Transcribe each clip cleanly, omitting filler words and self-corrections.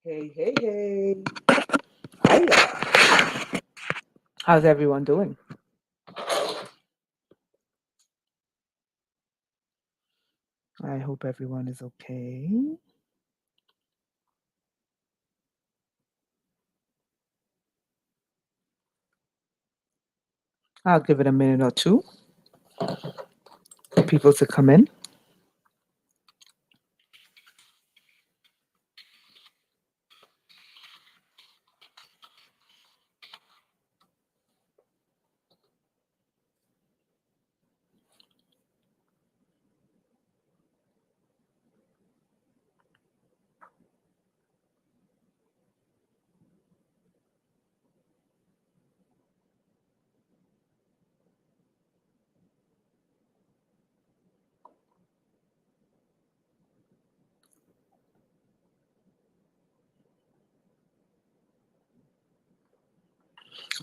Hey, hey, hey. Hiya. How's everyone doing? I hope everyone is okay. I'll give it a minute or two for people to come in.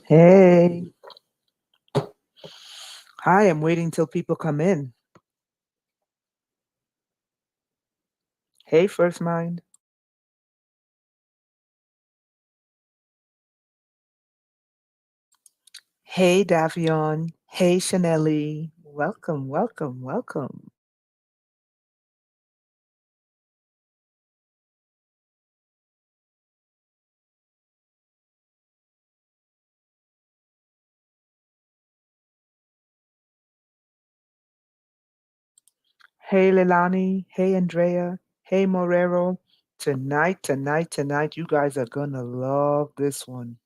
Hey. Hi, I'm waiting till people come in. Hey, First Mind. Hey, Davion. Hey, Chanelli. Welcome, welcome, welcome. Hey, Leilani. Hey, Andrea. Hey, Morero. Tonight, you guys are going to love this one.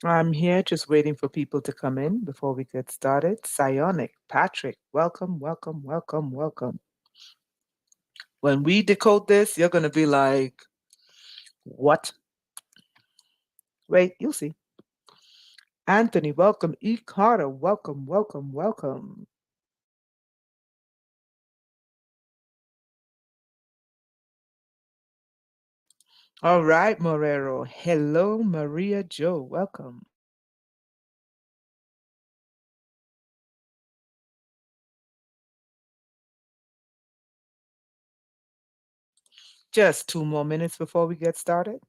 I'm here just waiting for people to come in before we get started. Psionic, Patrick, welcome, welcome, welcome, welcome. When we decode this, you're going to be like, what? Wait, you'll see. Anthony, welcome. E. Carter, welcome, welcome, welcome. All right, Morero. Hello, Maria Joe. Welcome. Just 2 more minutes before we get started.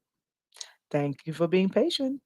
Thank you for being patient.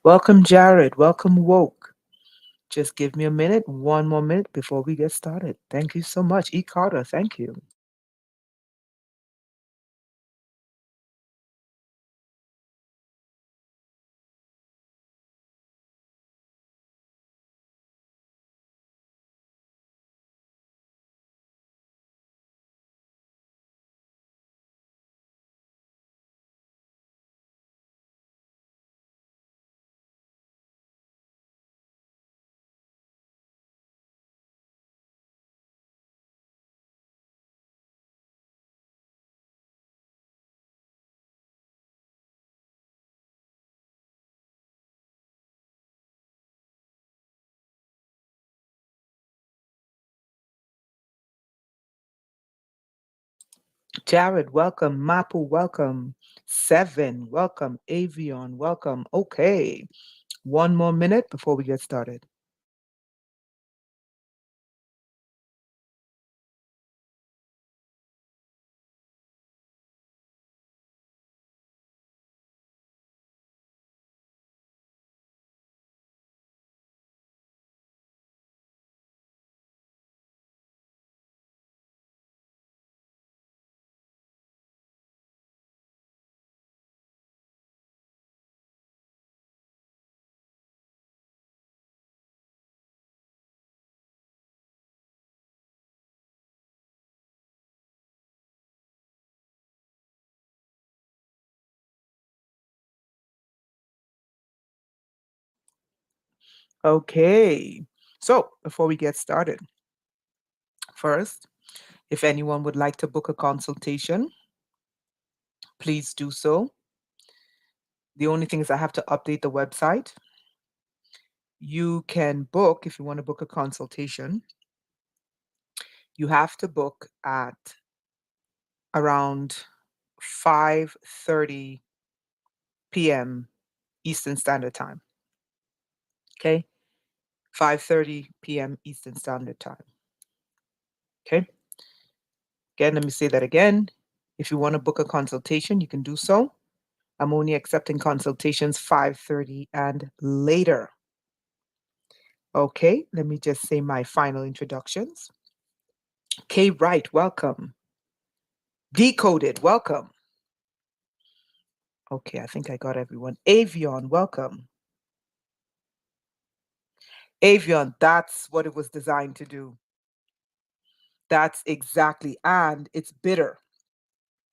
Welcome, Jared. Welcome, Woke. Just give me a minute, 1 more minute before we get started. Thank you so much. E. Carter, thank you. Jared, welcome. Mapu, welcome. Seven, welcome. Avion, welcome. Okay, one more minute before we get started. Okay, so before we get started, first, if anyone would like to book a consultation, please do so. The only thing is I have to update the website. You can book if you want to book a consultation. You have to book at around 5:30 p.m. Eastern Standard Time. Okay? 5:30 p.m. Eastern Standard Time. Okay? Again, let me say that again. If you want to book a consultation, you can do so. I'm only accepting consultations 5:30 and later. Okay, let me just say my final introductions. Kay Wright, welcome. Decoded, welcome. Okay, I think I got everyone. Avion, welcome. Avion, that's what it was designed to do. That's exactly, and it's bitter.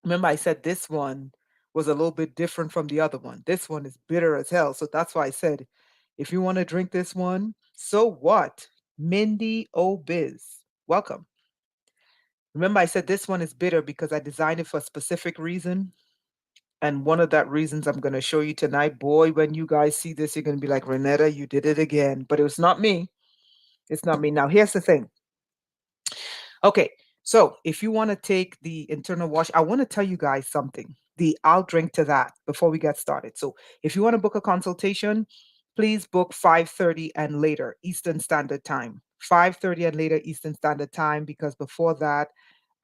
Remember, I said this one was a little bit different from the other one. This one is bitter as hell. So that's why I said, if you want to drink this one, so what? Mindy O'Biz, welcome. Remember, I said this one is bitter because I designed it for a specific reason. And one of that reasons I'm going to show you tonight. Boy, when you guys see this, you're going to be like, Renetta, you did it again. But it was not me. It's not me. Now, here's the thing. Okay, so if you want to take the internal wash, I want to tell you guys something. I'll drink to that before we get started. So if you want to book a consultation, please book 5:30 and later Eastern Standard Time. 5:30 and later Eastern Standard Time because before that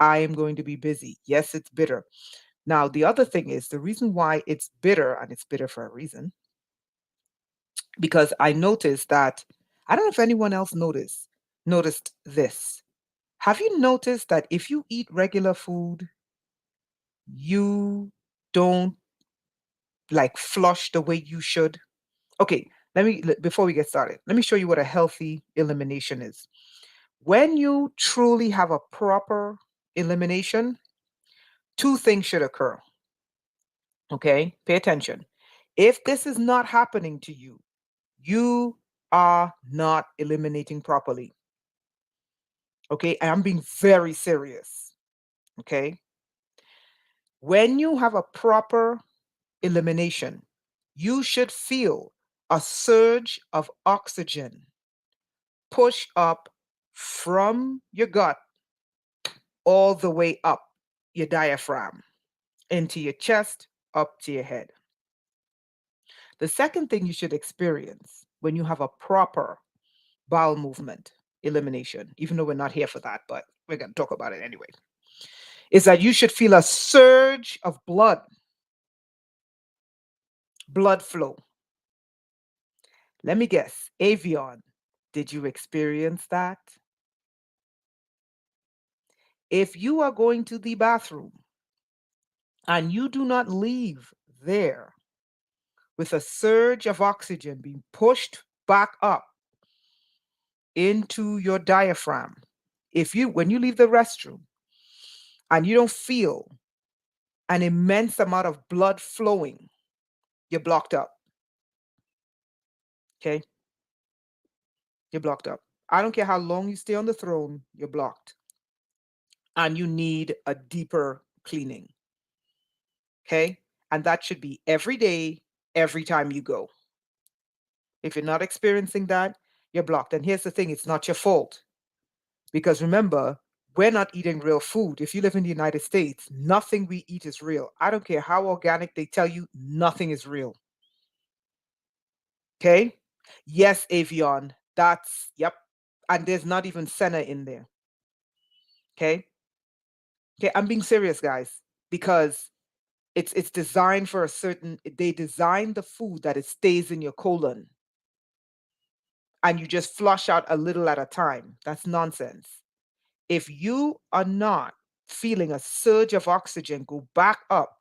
I am going to be busy. Yes, it's bitter. Now, the other thing is the reason why it's bitter, and it's bitter for a reason, because I noticed that I don't know if anyone else noticed this. Have you noticed that if you eat regular food, you don't like flush the way you should? Okay, before we get started, let me show you what a healthy elimination is. When you truly have a proper elimination, two things should occur. Okay, pay attention. If this is not happening to you, you are not eliminating properly. Okay, and I'm being very serious. Okay, when you have a proper elimination, you should feel a surge of oxygen push up from your gut all the way up your diaphragm into your chest, up to your head. The second thing you should experience when you have a proper bowel movement elimination, even though we're not here for that, but we're going to talk about it anyway, is that you should feel a surge of blood flow. Let me guess, Avion, did you experience that? If you are going to the bathroom and you do not leave there with a surge of oxygen being pushed back up into your diaphragm, when you leave the restroom and you don't feel an immense amount of blood flowing, you're blocked up. Okay? You're blocked up. I don't care how long you stay on the throne, you're blocked. And you need a deeper cleaning. Okay? And that should be every day, every time you go. If you're not experiencing that, you're blocked. And here's the thing, it's not your fault. Because remember, we're not eating real food. If you live in the United States, nothing we eat is real. I don't care how organic they tell you, nothing is real. Okay? Yes, Avion. That's, yep. And there's not even senna in there. Okay? Okay, I'm being serious, guys, because it's designed for a certain, they design the food that it stays in your colon and you just flush out a little at a time. That's nonsense. If you are not feeling a surge of oxygen go back up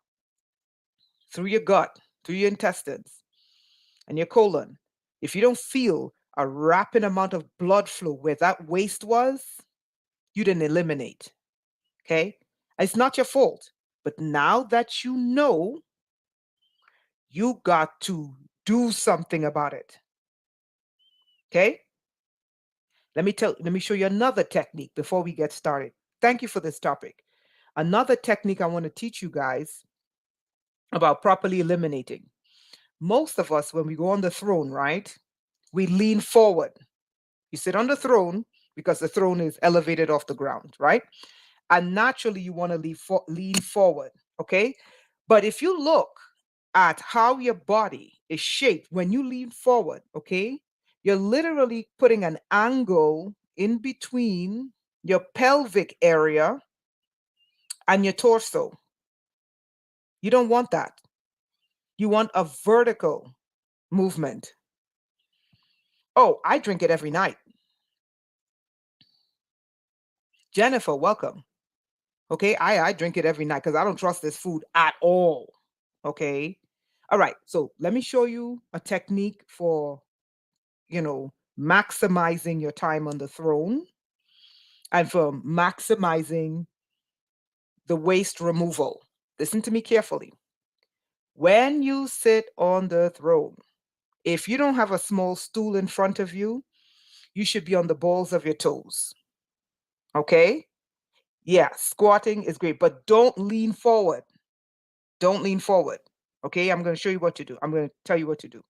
through your gut, through your intestines and your colon, if you don't feel a rapid amount of blood flow where that waste was, you didn't eliminate. Okay? It's not your fault. But now that you know, you got to do something about it. Okay? Let me show you another technique before we get started. Thank you for this topic. Another technique I want to teach you guys about properly eliminating. Most of us, when we go on the throne, right, we lean forward. You sit on the throne because the throne is elevated off the ground, right? And naturally, you want to lean forward, okay? But if you look at how your body is shaped when you lean forward, okay, you're literally putting an angle in between your pelvic area and your torso. You don't want that. You want a vertical movement. Oh, I drink it every night. Jennifer, welcome. Okay, I drink it every night because I don't trust this food at all. Okay. All right. So let me show you a technique for, maximizing your time on the throne and for maximizing the waste removal. Listen to me carefully. When you sit on the throne, if you don't have a small stool in front of you, you should be on the balls of your toes. Okay? Yeah, squatting is great, but don't lean forward. Don't lean forward. Okay? I'm going to show you what to do. I'm going to tell you what to do.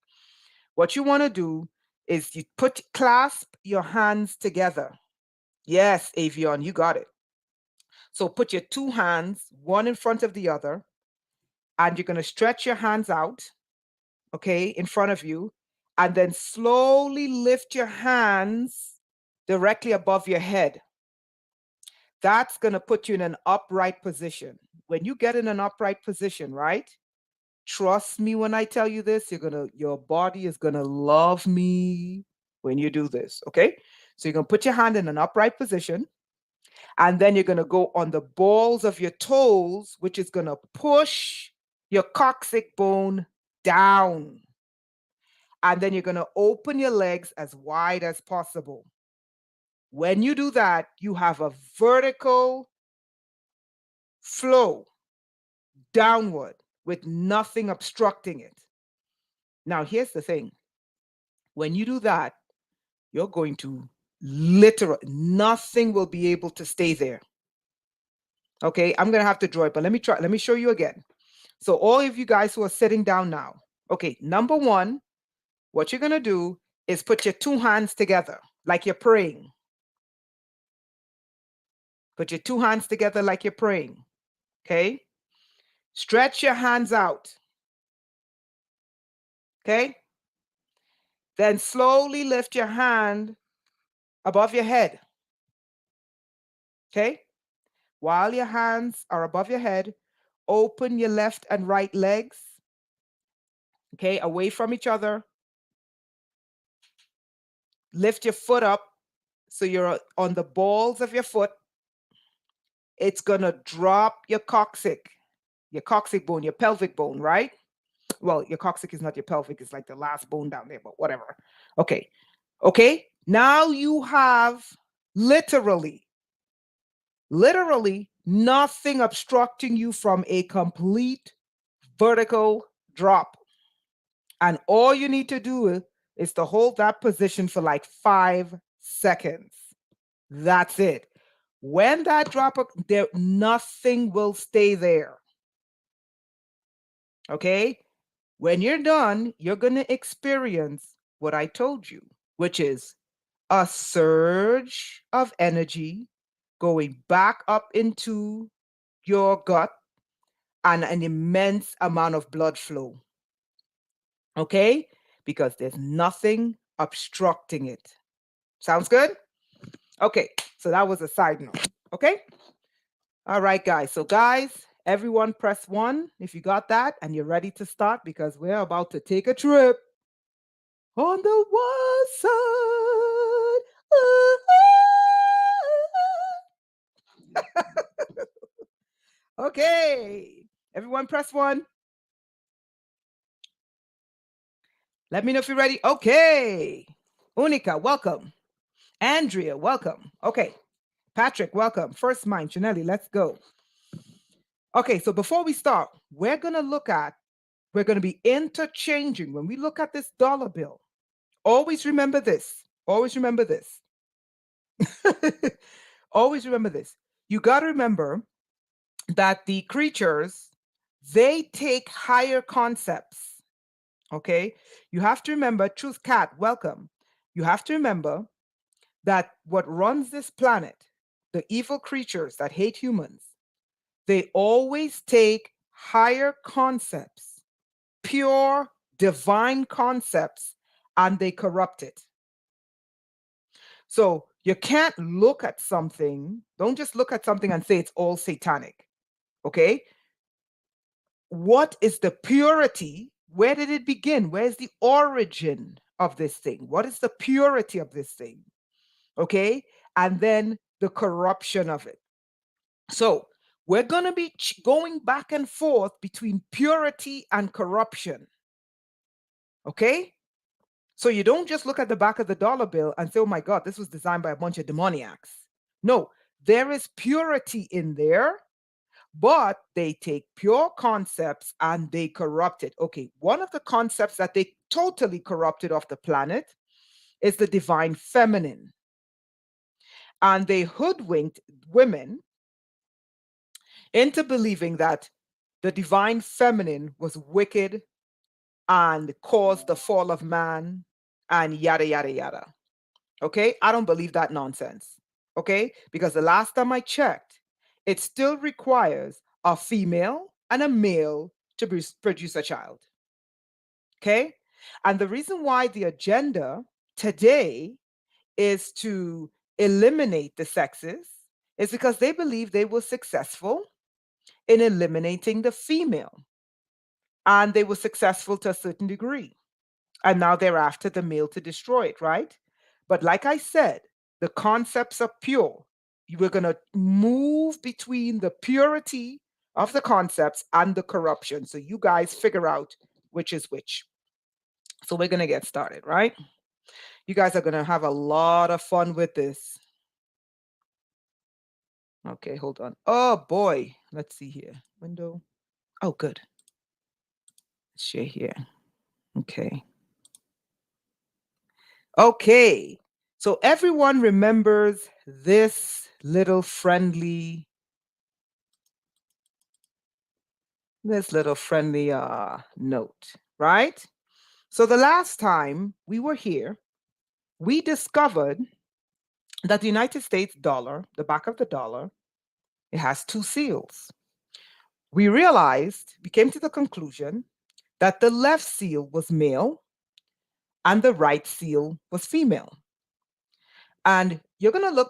What you want to do is you clasp your hands together. Yes, Avion, you got it. So put your two hands, one in front of the other, and you're going to stretch your hands out, okay, in front of you, and then slowly lift your hands directly above your head. That's going to put you in an upright position. When you get in an upright position, right? Trust me when I tell you this, your body is going to love me when you do this, okay? So you're going to put your hand in an upright position. And then you're going to go on the balls of your toes, which is going to push your coccyx bone down. And then you're going to open your legs as wide as possible. When you do that, you have a vertical flow downward with nothing obstructing it. Now, here's the thing. When you do that, you're going to nothing will be able to stay there. Okay, I'm going to have to draw it, but let me show you again. So all of you guys who are sitting down now, okay, number one, what you're going to do is put your two hands together like you're praying. Put your two hands together like you're praying. Okay? Stretch your hands out. Okay? Then slowly lift your hand above your head. Okay? While your hands are above your head, open your left and right legs. Okay? Away from each other. Lift your foot up so you're on the balls of your foot. It's going to drop your coccyx bone, your pelvic bone, right? Well, your coccyx is not your pelvic, it's like the last bone down there, but whatever. Okay. Okay. Now you have literally nothing obstructing you from a complete vertical drop. And all you need to do is to hold that position for like 5 seconds. That's it. When that drop, there nothing will stay there. Okay? When you're done, you're going to experience what I told you, which is a surge of energy going back up into your gut and an immense amount of blood flow. Okay? Because there's nothing obstructing it. Sounds good? Okay, so that was a side note. Okay? All right, guys. So, guys, everyone press 1 if you got that and you're ready to start because we're about to take a trip on the wild side. Okay, everyone press 1. Let me know if you're ready. Okay. Unica, welcome. Andrea, welcome. Okay. Patrick, welcome. First Mind, Janelli, let's go. Okay, so before we start, we're going to be interchanging. When we look at this dollar bill, always remember this. Always remember this. Always remember this. You got to remember that the creatures, they take higher concepts. Okay? You have to remember, Truth Cat, welcome. You have to remember that what runs this planet, the evil creatures that hate humans, they always take higher concepts, pure divine concepts, and they corrupt it. So you can't look at something, don't just look at something and say it's all satanic. Okay? What is the purity? Where did it begin? Where's the origin of this thing? What is the purity of this thing? Okay? And then the corruption of it. So we're going to be going back and forth between purity and corruption. Okay? So you don't just look at the back of the dollar bill and say, oh my God, this was designed by a bunch of demoniacs. No, there is purity in there, but they take pure concepts and they corrupt it. Okay, one of the concepts that they totally corrupted off the planet is the divine feminine. And they hoodwinked women into believing that the divine feminine was wicked and caused the fall of man and yada, yada, yada. Okay, I don't believe that nonsense. Okay, because the last time I checked, it still requires a female and a male to produce a child. Okay, and the reason why the agenda today is to eliminate the sexes is because they believe they were successful in eliminating the female, and they were successful to a certain degree. And now they're after the male to destroy it, right? But like I said, the concepts are pure. We're going to move between the purity of the concepts and the corruption. So you guys figure out which is which. So we're going to get started, right? You guys are going to have a lot of fun with this. Okay, hold on. Oh boy. Let's see here. Window. Oh, good. Let's share here. Okay. Okay. So everyone remembers this little friendly note, right? So the last time we were here, we discovered that the United States dollar, the back of the dollar, it has 2 seals. We came to the conclusion that the left seal was male and the right seal was female. And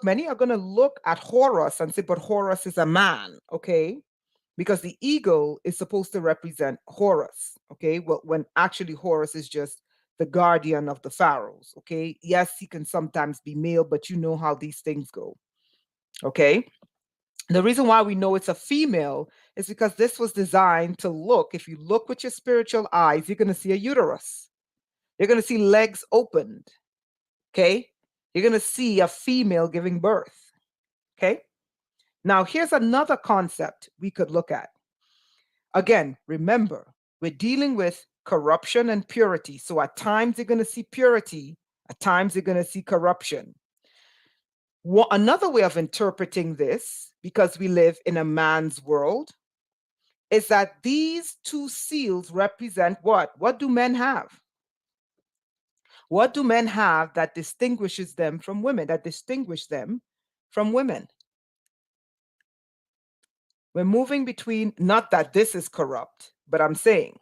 many are going to look at Horus and say, but Horus is a man, okay? Because the eagle is supposed to represent Horus, okay? Well, when actually Horus is just the guardian of the pharaohs, okay? Yes, he can sometimes be male, but you know how these things go, okay? The reason why we know it's a female is because this was designed to look, if you look with your spiritual eyes, you're going to see a uterus. You're going to see legs opened, okay? You're going to see a female giving birth, okay? Now, here's another concept we could look at. Again, remember, we're dealing with corruption and purity. So at times you're going to see purity, at times you're going to see corruption. Another way of interpreting this, because we live in a man's world, is that these 2 seals represent what? What do men have? What do men have that distinguishes them from women, that distinguish them from women? We're moving between, not that this is corrupt, but I'm saying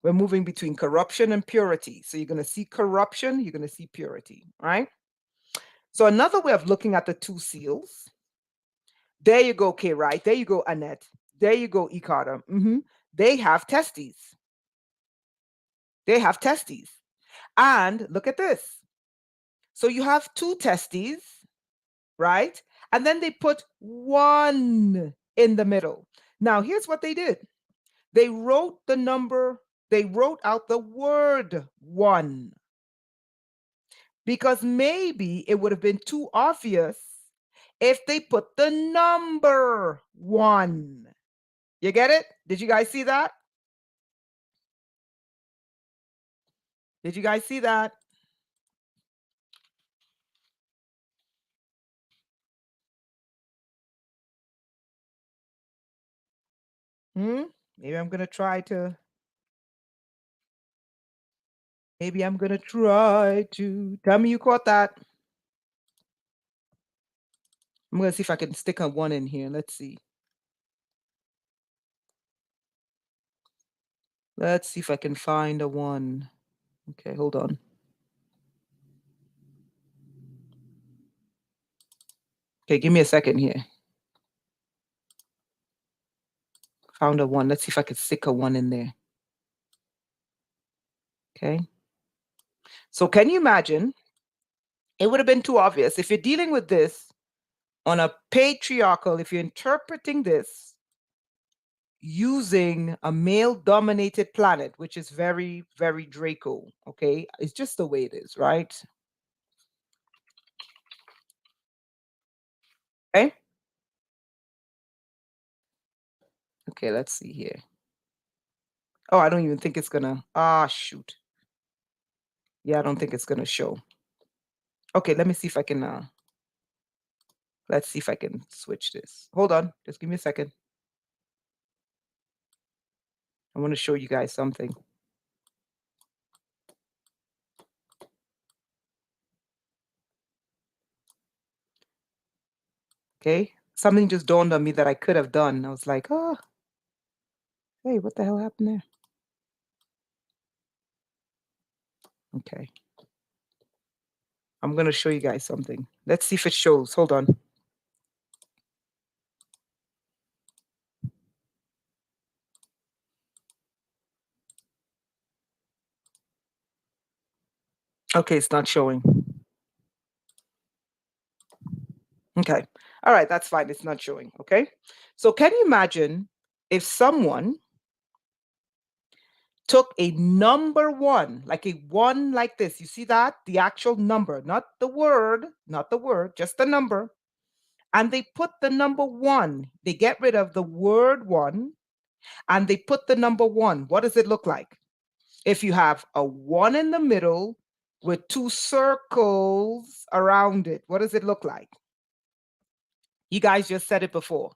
we're moving between corruption and purity. So you're going to see corruption, you're going to see purity, right? So another way of looking at the two seals, there you go, Kay, right? There you go, Annette. There you go, Ikata. They have testes. They have testes. And look at this. So you have two testes, right? And then they put one in the middle. Now, here's what they did. They wrote the number, they wrote out the word one, because maybe it would have been too obvious if they put the number one. You get it? Did you guys see that? Did you guys see that? Maybe I'm going to try to. Maybe I'm going to try to. Tell me you caught that. I'm going to see if I can stick a one in here. Let's see. Let's see if I can find a one. Okay, hold on. Okay, give me a second here. Found a one. Let's see if I can stick a one in there. Okay. So can you imagine? It would have been too obvious. If you're dealing with this on a patriarchal, if you're interpreting this using a male-dominated planet, which is very, very Draco, okay? It's just the way it is, right? Okay. Okay, let's see here. Oh, I don't even think it's gonna, shoot. Yeah, I don't think it's gonna show. Okay, let me see if I can, let's see if I can switch this. Hold on, just give me a second. I want to show you guys something. Okay, something just dawned on me that I could have done. I was like, oh, hey, what the hell happened there? Okay. I'm going to show you guys something. Let's see if it shows. Hold on. Okay, it's not showing. Okay. All right, that's fine. It's not showing. Okay. So can you imagine if someone took a number one, like a one like this? You see that? The actual number, not the word, just the number. And they put the number one. They get rid of the word one and they put the number one. What does it look like? If you have a one in the middle with two circles around it, what does it look like? You guys just said it before.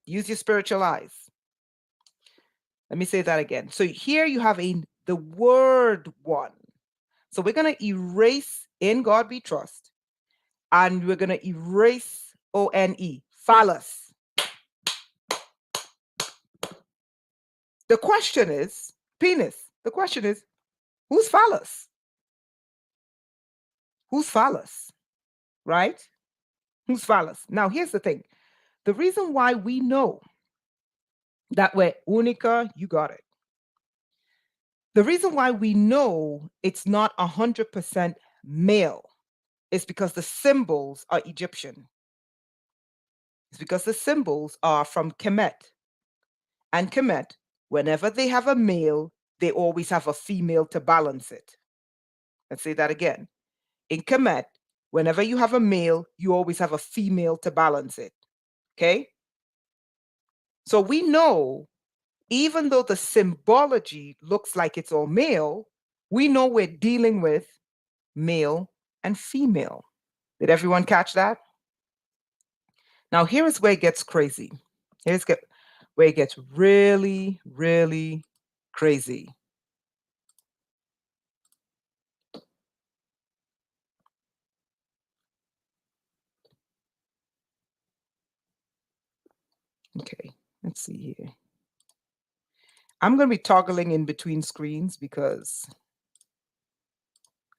Use your spiritual eyes. Let me say that again. So here you have the word one. So we're going to erase in God we trust, and we're going to erase ONE, phallus. The question is, penis. The question is, who's phallus? Who's phallus? Right? Who's phallus? Now, here's the thing. The reason why we know that we're unica, you got it. The reason why we know it's not 100% male is because the symbols are Egyptian. It's because the symbols are from Kemet. And Kemet, whenever they have a male, they always have a female to balance it. Let's say that again. In Kemet, whenever you have a male, you always have a female to balance it. Okay? So we know, even though the symbology looks like it's all male, we know we're dealing with male and female. Did everyone catch that? Now, here is where it gets crazy. Where it gets really, really crazy. Okay, let's see here. I'm going to be toggling in between screens because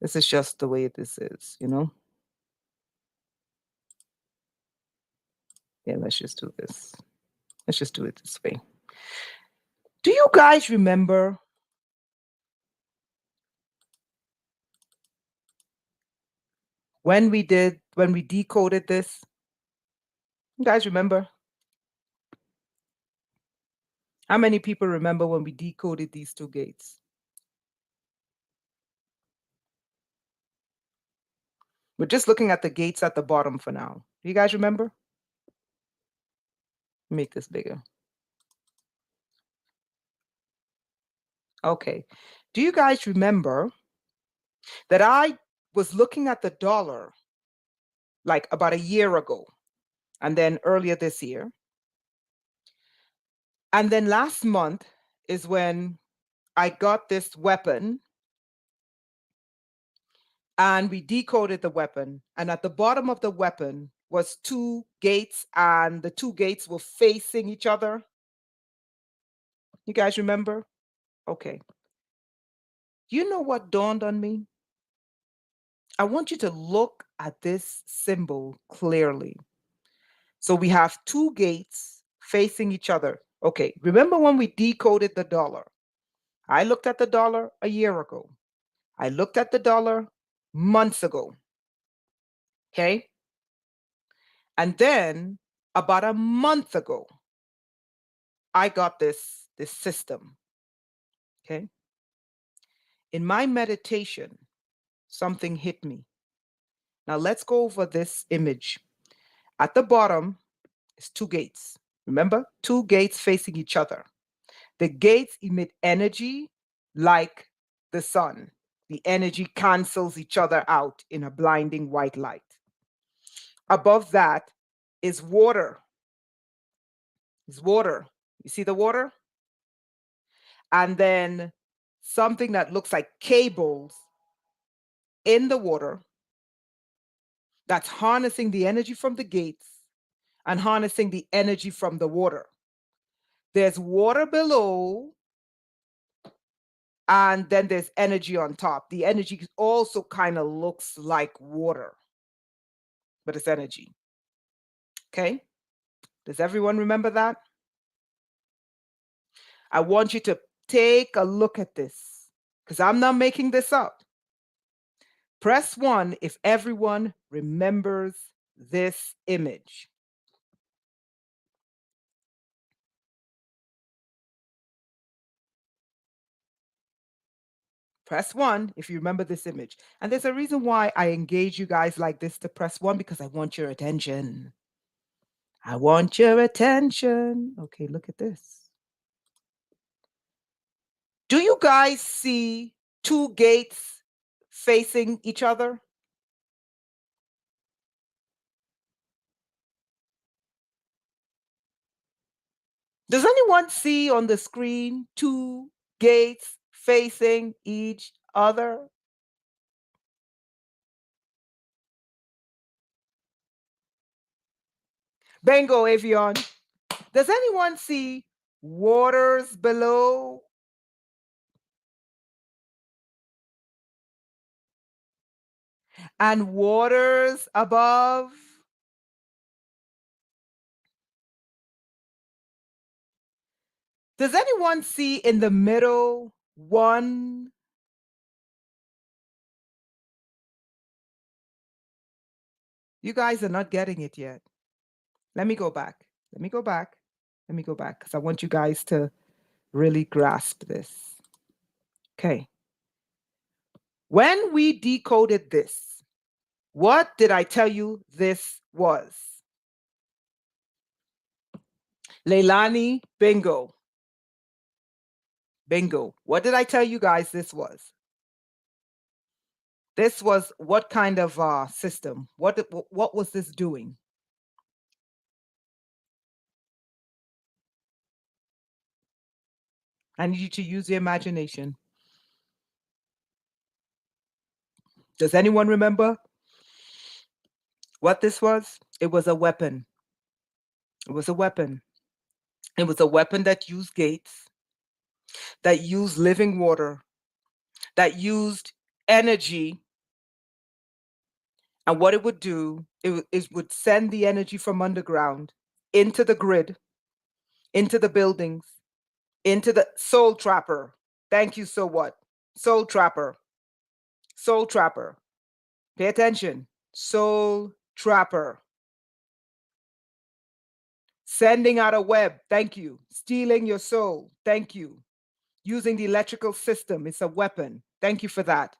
this is just the way this is, you know? Yeah, let's just do this. Let's just do it this way. Do you guys remember when we decoded this? You guys remember? How many people remember when we decoded these two gates? We're just looking at the gates at the bottom for now. Do you guys remember? Make this bigger. Okay. Do you guys remember that I was looking at the dollar like about a year ago and then earlier this year? And then last month is when I got this weapon and we decoded the weapon. And at the bottom of the weapon was two gates, and the two gates were facing each other. You guys remember? Okay. You know what dawned on me? I want you to look at this symbol clearly. So we have two gates facing each other. Okay, remember when we decoded the dollar? I looked at the dollar a year ago. I looked at the dollar months ago. Okay. And then about a month ago, I got this system. Okay. In my meditation, something hit me. Now let's go over this image. At the bottom is two gates. Remember, two gates facing each other. The gates emit energy like the sun. The energy cancels each other out in a blinding white light. Above that is water. Is water. You see the water? And then something that looks like cables in the water that's harnessing the energy from the gates and harnessing the energy from the water. There's water below, and then there's energy on top. The energy also kind of looks like water, but it's energy. Okay? Does everyone remember that? I want you to take a look at this because I'm not making this up. Press 1 if everyone remembers this image. Press 1 if you remember this image. And there's a reason why I engage you guys like this to press 1, because I want your attention. I want your attention. Okay, look at this. Do you guys see two gates facing each other? Does anyone see on the screen two gates facing each other? Bingo, Avion. Does anyone see waters below? And waters above? Does anyone see in the middle one? You guys are not getting it yet. Let me go back. Let me go back. Let me go back because I want you guys to really grasp this. Okay. When we decoded this, what did I tell you this was? Leilani, bingo. Bingo. What did I tell you guys this was? This was what kind of system? What was this doing? I need you to use your imagination. Does anyone remember what this was? It was a weapon. It was a weapon. It was a weapon that used gates, that used living water, that used energy. And what it would do, it would send the energy from underground into the grid, into the buildings, into the soul trapper. Thank you. So what? Soul trapper. Soul trapper. Pay attention. Soul trapper. Sending out a web. Thank you. Stealing your soul. Thank you. Using the electrical system. It's a weapon. Thank you for that.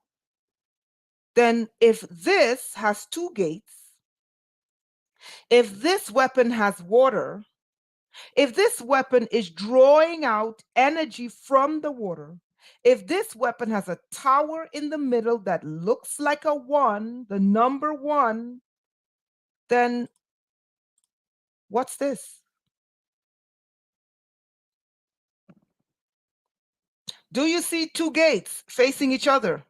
Then if this has two gates, if this weapon has water, if this weapon is drawing out energy from the water, if this weapon has a tower in the middle that looks like a one, the number one, then what's this? Do you see two gates facing each other?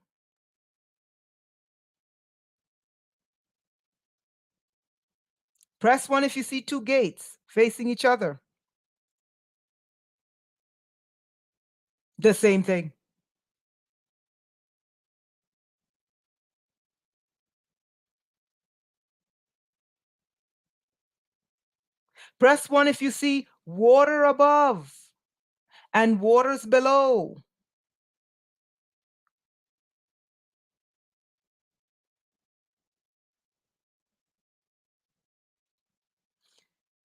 Press one if you see two gates facing each other. The same thing. Press one if you see water above and waters below.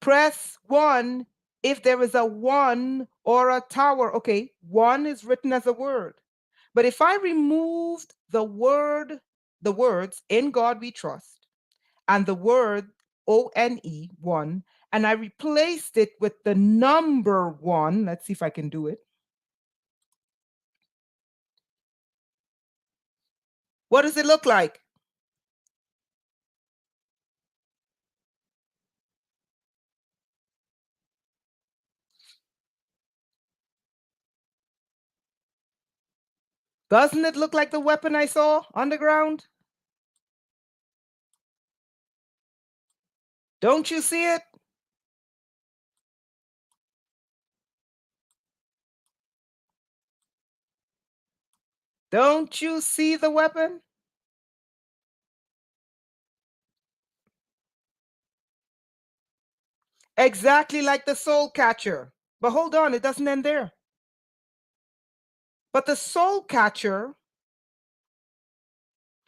Press one if there is a one or a tower. Okay, one is written as a word. But if I removed the word, the words "in God we trust" and the word ONE, one, and I replaced it with the number one, let's see if I can do it. What does it look like? Doesn't it look like the weapon I saw on the ground? Don't you see it? Don't you see the weapon? Exactly like the soul catcher. But hold on, it doesn't end there. But the soul catcher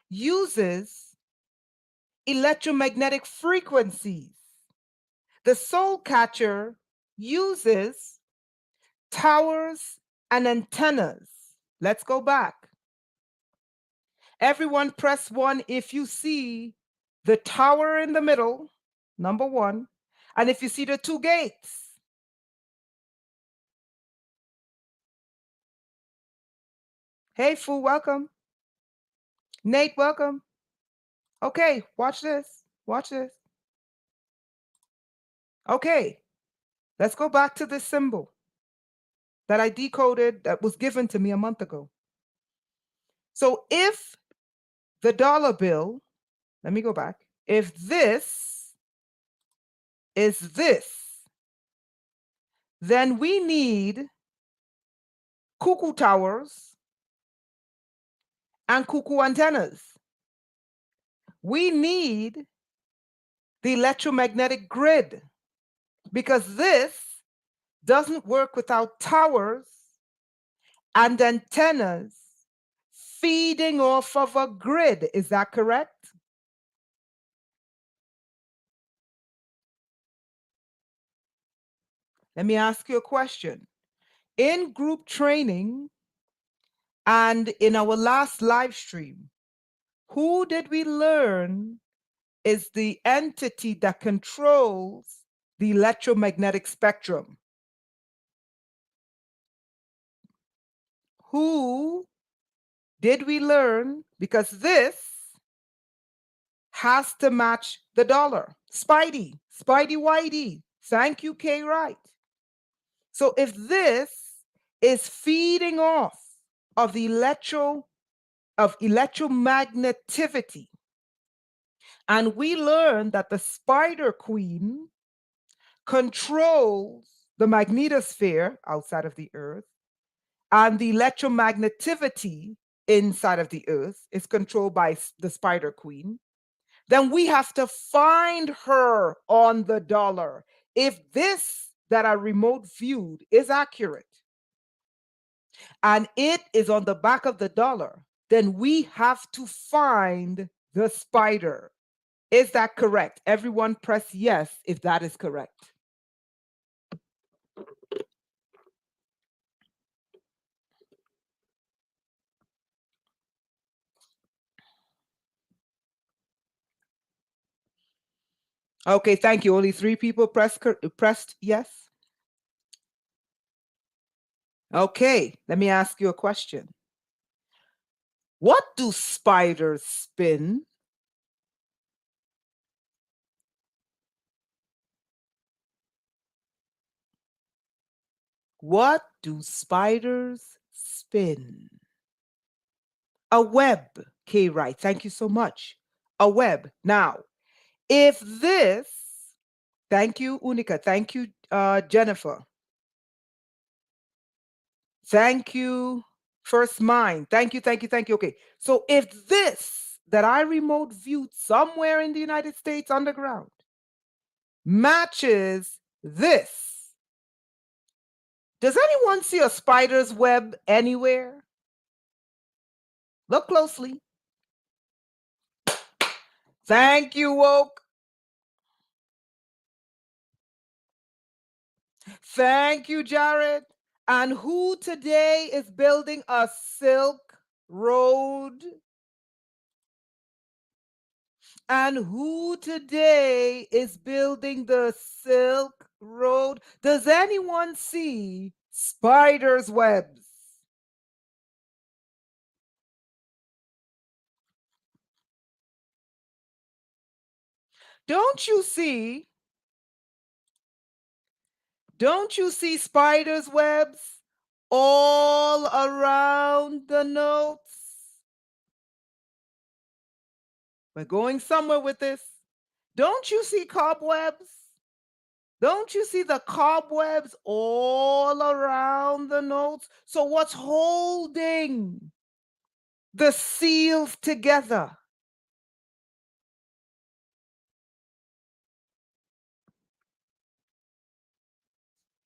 uses electromagnetic frequencies. The soul catcher uses towers and antennas. Let's go back. Everyone press one if you see the tower in the middle, number one, and if you see the two gates. Hey, Fu, welcome. Nate, welcome. Okay, watch this. Watch this. Okay, let's go back to this symbol that I decoded that was given to me a month ago. So if the dollar bill, let me go back. If this is this, then we need cuckoo towers and cuckoo antennas. We need the electromagnetic grid because this doesn't work without towers and antennas feeding off of a grid. Is that correct? Let me ask you a question. In group training and in our last live stream, who did we learn is the entity that controls the electromagnetic spectrum? Who did we learn? Because this has to match the dollar. Spidey, Spidey Whitey. Thank you, K. Wright. So if this is feeding off of the electromagnetivity, and we learn that the spider queen controls the magnetosphere outside of the Earth, and the electromagnetivity inside of the Earth is controlled by the Spider Queen, then we have to find her on the dollar. If this that I remote viewed is accurate and it is on the back of the dollar, then we have to find the spider. Is that correct? Everyone press yes if that is correct. Okay, thank you. Only 3 people pressed yes. Okay, let me ask you a question. What do spiders spin? What do spiders spin? A web, K. Wright. Thank you so much. A web. Now, if this, thank you, Unica. Thank you, Jennifer. Thank you, First Mind. Thank you, thank you, thank you. Okay. So if this that I remote viewed somewhere in the United States underground matches this, does anyone see a spider's web anywhere? Look closely. Thank you, Woke. Thank you, Jared. And who today is building a Silk Road? And who today is building the Silk Road? Does anyone see spiders' webs? Don't you see? Don't you see spiders' webs all around the notes? We're going somewhere with this. Don't you see cobwebs? Don't you see the cobwebs all around the notes? So what's holding the seals together?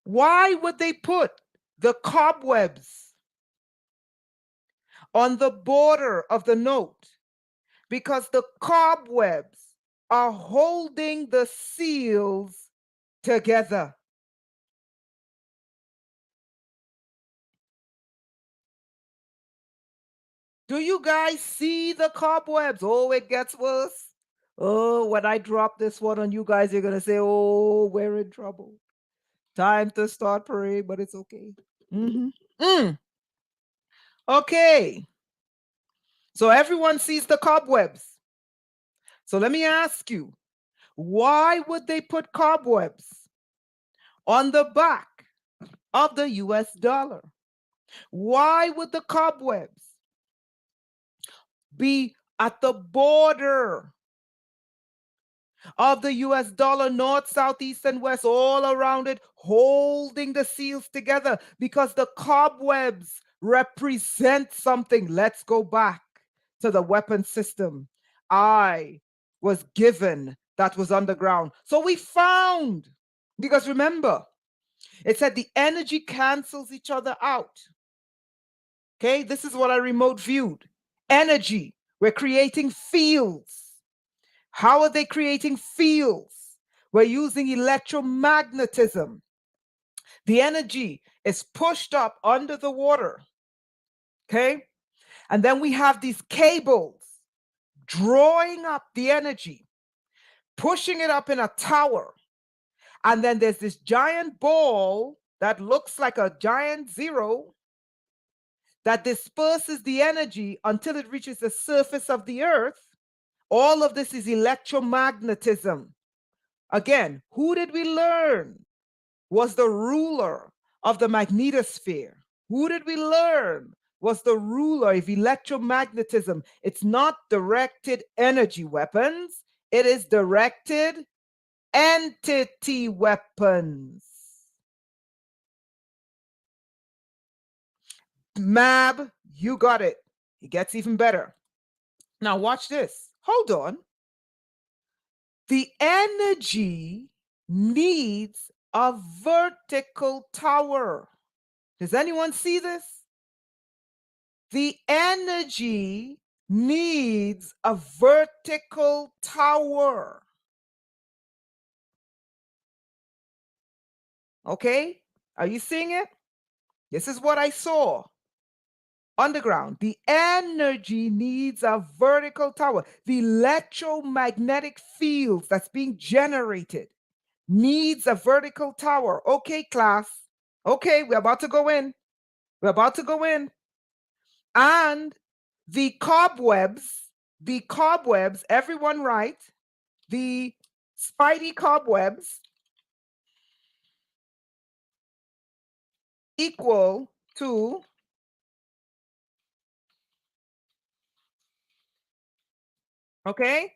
Why would they put the cobwebs on the border of the note? Because the cobwebs are holding the seals together. Do you guys see the cobwebs? Oh, it gets worse. Oh, when I drop this one on you guys, you're going to say, oh, we're in trouble. Time to start parade, but it's okay. Okay. So everyone sees the cobwebs. So let me ask you, why would they put cobwebs on the back of the US dollar? Why would the cobwebs be at the border of the US dollar, north, south, east, and west, all around it, holding the seals together? Because the cobwebs represent something. Let's go back to the weapon system I was given that was underground. So we found, because remember, it said the energy cancels each other out. Okay, this is what I remote viewed. Energy, we're creating fields. How are they creating fields? We're using electromagnetism. The energy is pushed up under the water. Okay, and then we have these cables drawing up the energy, pushing it up in a tower. And then there's this giant ball that looks like a giant zero that disperses the energy until it reaches the surface of the earth. All of this is electromagnetism. Again, who did we learn was the ruler of the magnetosphere? Who did we learn was the ruler of electromagnetism? It's not directed energy weapons, it is directed entity weapons. Mab, you got it. It gets even better. Now watch this. Hold on. The energy needs a vertical tower. Does anyone see this? The energy needs a vertical tower. Okay? Are you seeing it? This is what I saw. Underground. The energy needs a vertical tower. The electromagnetic fields that's being generated needs a vertical tower. Okay, class. Okay, we're about to go in. We're about to go in. And the cobwebs, everyone right? The spidey cobwebs equal to, okay?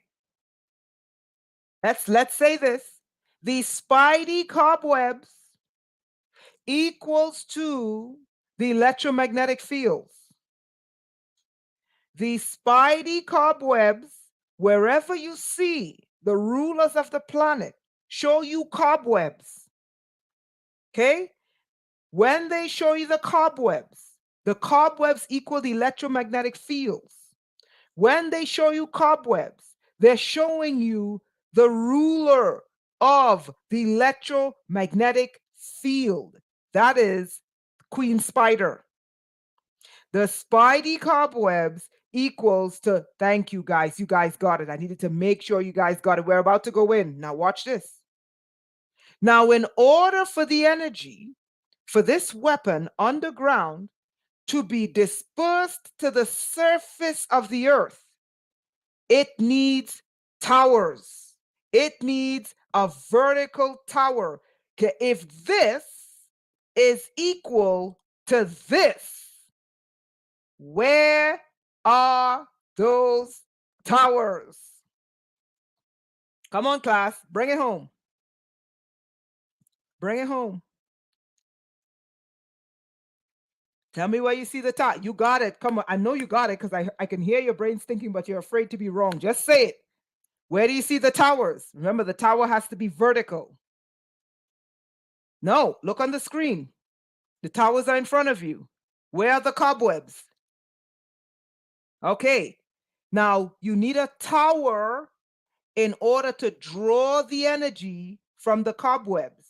Let's say this. The spidey cobwebs equals to the electromagnetic fields. The spidey cobwebs, wherever you see the rulers of the planet show you cobwebs, okay? When they show you the cobwebs equal the electromagnetic fields. When they show you cobwebs, they're showing you the ruler of the electromagnetic field. That is Queen Spider. The spidey cobwebs equals to, thank you guys. You guys got it. I needed to make sure you guys got it. We're about to go in. Now watch this. Now, in order for the energy for this weapon underground to be dispersed to the surface of the earth, it needs towers. It needs a vertical tower. If this is equal to this, where are those towers? Come on, class. Bring it home. Bring it home. Tell me where you see the top. You got it. Come on. I know you got it because I can hear your brains thinking, but you're afraid to be wrong. Just say it. Where do you see the towers? Remember, the tower has to be vertical. No, look on the screen. The towers are in front of you. Where are the cobwebs? Okay. Now, you need a tower in order to draw the energy from the cobwebs.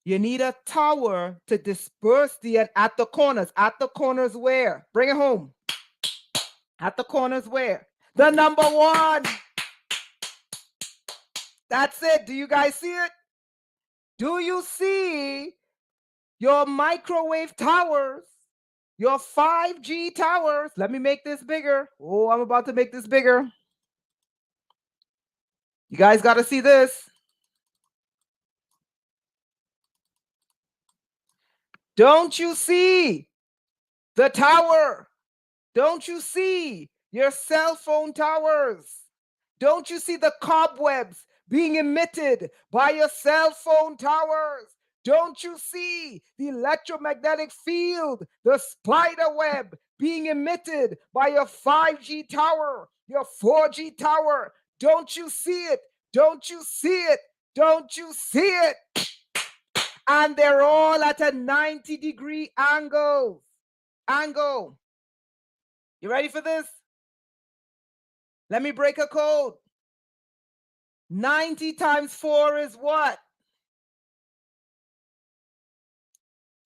You need a tower to disperse at the corners. At the corners where? Bring it home. At the corners where? The number one. That's it. Do you guys see it? Do you see your microwave towers? Your 5G towers. Let me make this bigger. Oh, I'm about to make this bigger. You guys got to see this. Don't you see the tower? Don't you see your cell phone towers? Don't you see the cobwebs being emitted by your cell phone towers? Don't you see the electromagnetic field, the spider web being emitted by your 5G tower, your 4G tower? Don't you see it? Don't you see it? Don't you see it? And they're all at a 90-degree angle. You ready for this? Let me break a code. 90 times 4 is what?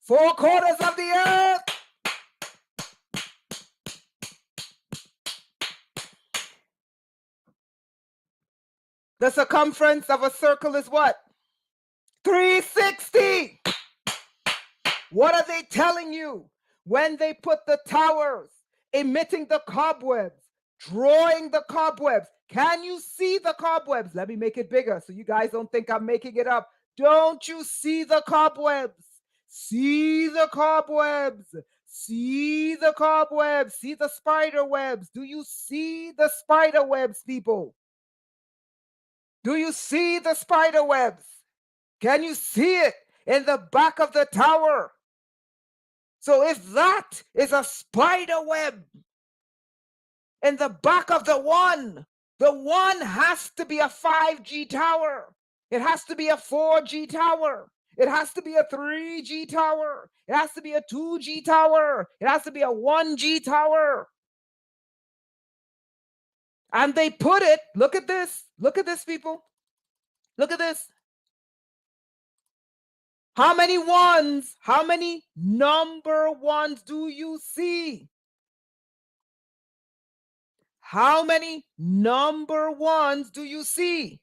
4/4 of the earth. The circumference of a circle is what? 360. What are they telling you? When they put the towers, emitting the cobwebs, drawing the cobwebs. Can you see the cobwebs? Let me make it bigger so you guys don't think I'm making it up. Don't you see the cobwebs? See the cobwebs. See the cobwebs. See the spider webs. Do you see the spider webs, people? Do you see the spider webs? Can you see it in the back of the tower? So if that is a spider web in the back of the one has to be a 5G tower. It has to be a 4G tower. It has to be a 3G tower. It has to be a 2G tower. It has to be a 1G tower. And they put it, look at this, people. Look at this. How many ones, how many number ones do you see? How many number ones do you see?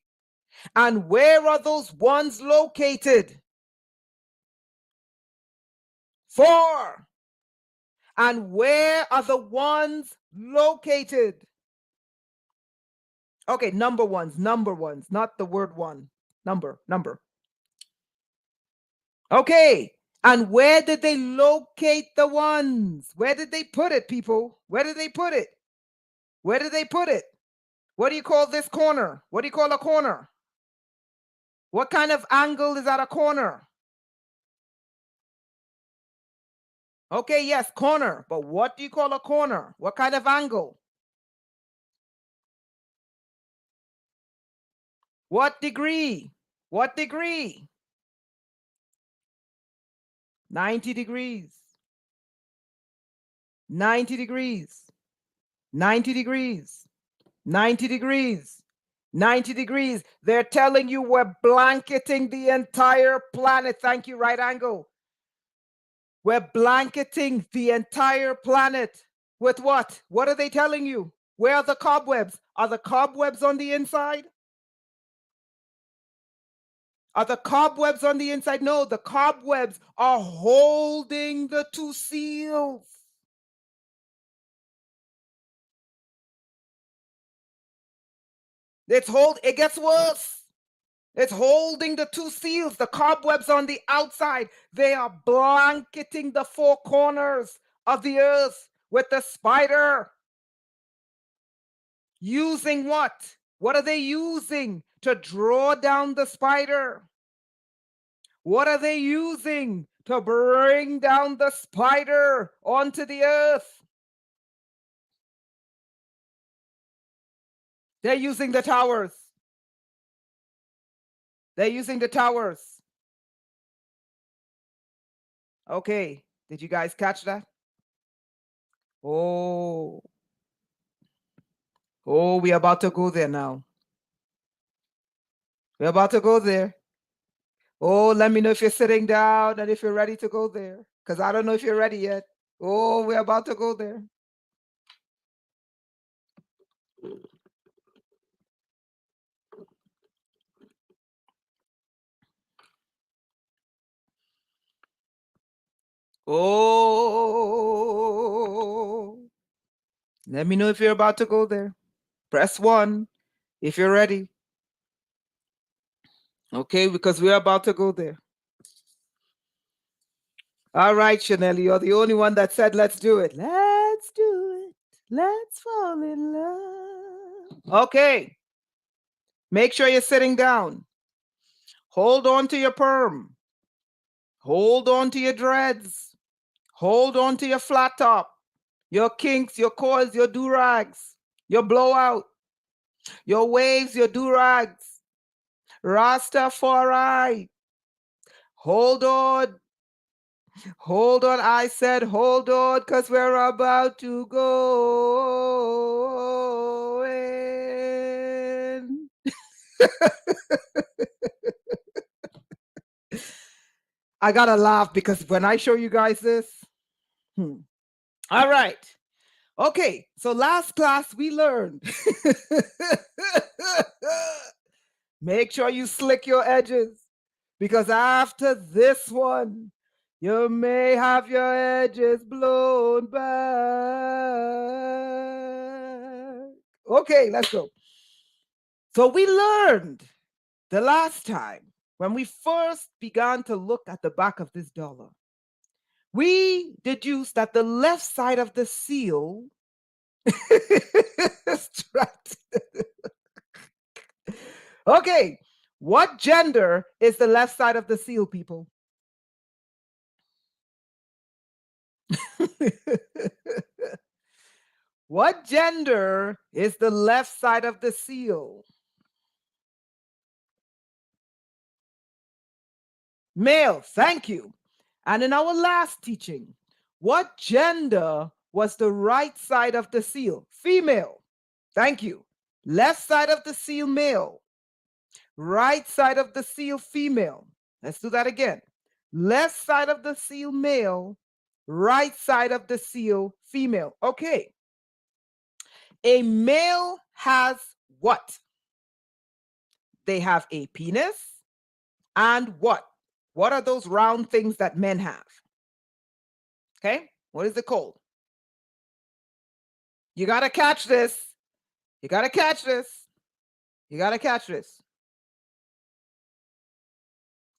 And where are those ones located? 4. And where are the ones located? Okay, number ones, not the word one. Number. Okay, and where did they locate the ones? Where did they put it, people? Where did they put it? Where did they put it? What do you call this corner? What do you call a corner? What kind of angle is at a corner? Okay, yes, corner. But what do you call a corner? What kind of angle? What degree? What degree? 90 degrees. 90 degrees. 90 degrees. 90 degrees. 90 degrees. They're telling you we're blanketing the entire planet. Thank you, right angle. We're blanketing the entire planet with what? What are they telling you? Where are the cobwebs? Are the cobwebs on the inside? Are the cobwebs on the inside? No, the cobwebs are holding the two seals. It gets worse. It's holding the two seals, the cobwebs on the outside. They are blanketing the four corners of the earth with the spider. Using what? What are they using to draw down the spider? What are they using to bring down the spider onto the earth? They're using the towers. They're using the towers. Okay, did you guys catch that? Oh, we're about to go there now. We're about to go there. Oh, let me know if you're sitting down and if you're ready to go there, because I don't know if you're ready yet. Oh, we're about to go there. Oh, let me know if you're about to go there. Press 1 if you're ready. Okay, because we're about to go there. All right, Chanel, you're the only one that said, let's do it. Let's do it. Let's fall in love. Okay. Make sure you're sitting down. Hold on to your perm. Hold on to your dreads. Hold on to your flat top, your kinks, your coils, your do-rags, your blowout, your waves, your do-rags. Rastafari. Hold on. Hold on. I said hold on because we're about to go in. I gotta laugh because when I show you guys this. All right. Okay, so last class we learned. Make sure you slick your edges because after this one, you may have your edges blown back. Okay, let's go. So we learned the last time when we first began to look at the back of this dollar, we deduced that the left side of the seal Okay, what gender is the left side of the seal, people? What gender is the left side of the seal? Male, thank you. And in our last teaching, what gender was the right side of the seal? Female. Thank you. Left side of the seal, male. Right side of the seal, female. Let's do that again. Left side of the seal, male. Right side of the seal, female. Okay. A male has what? They have a penis and what? What are those round things that men have? Okay. What is it called? You got to catch this. You got to catch this. You got to catch this.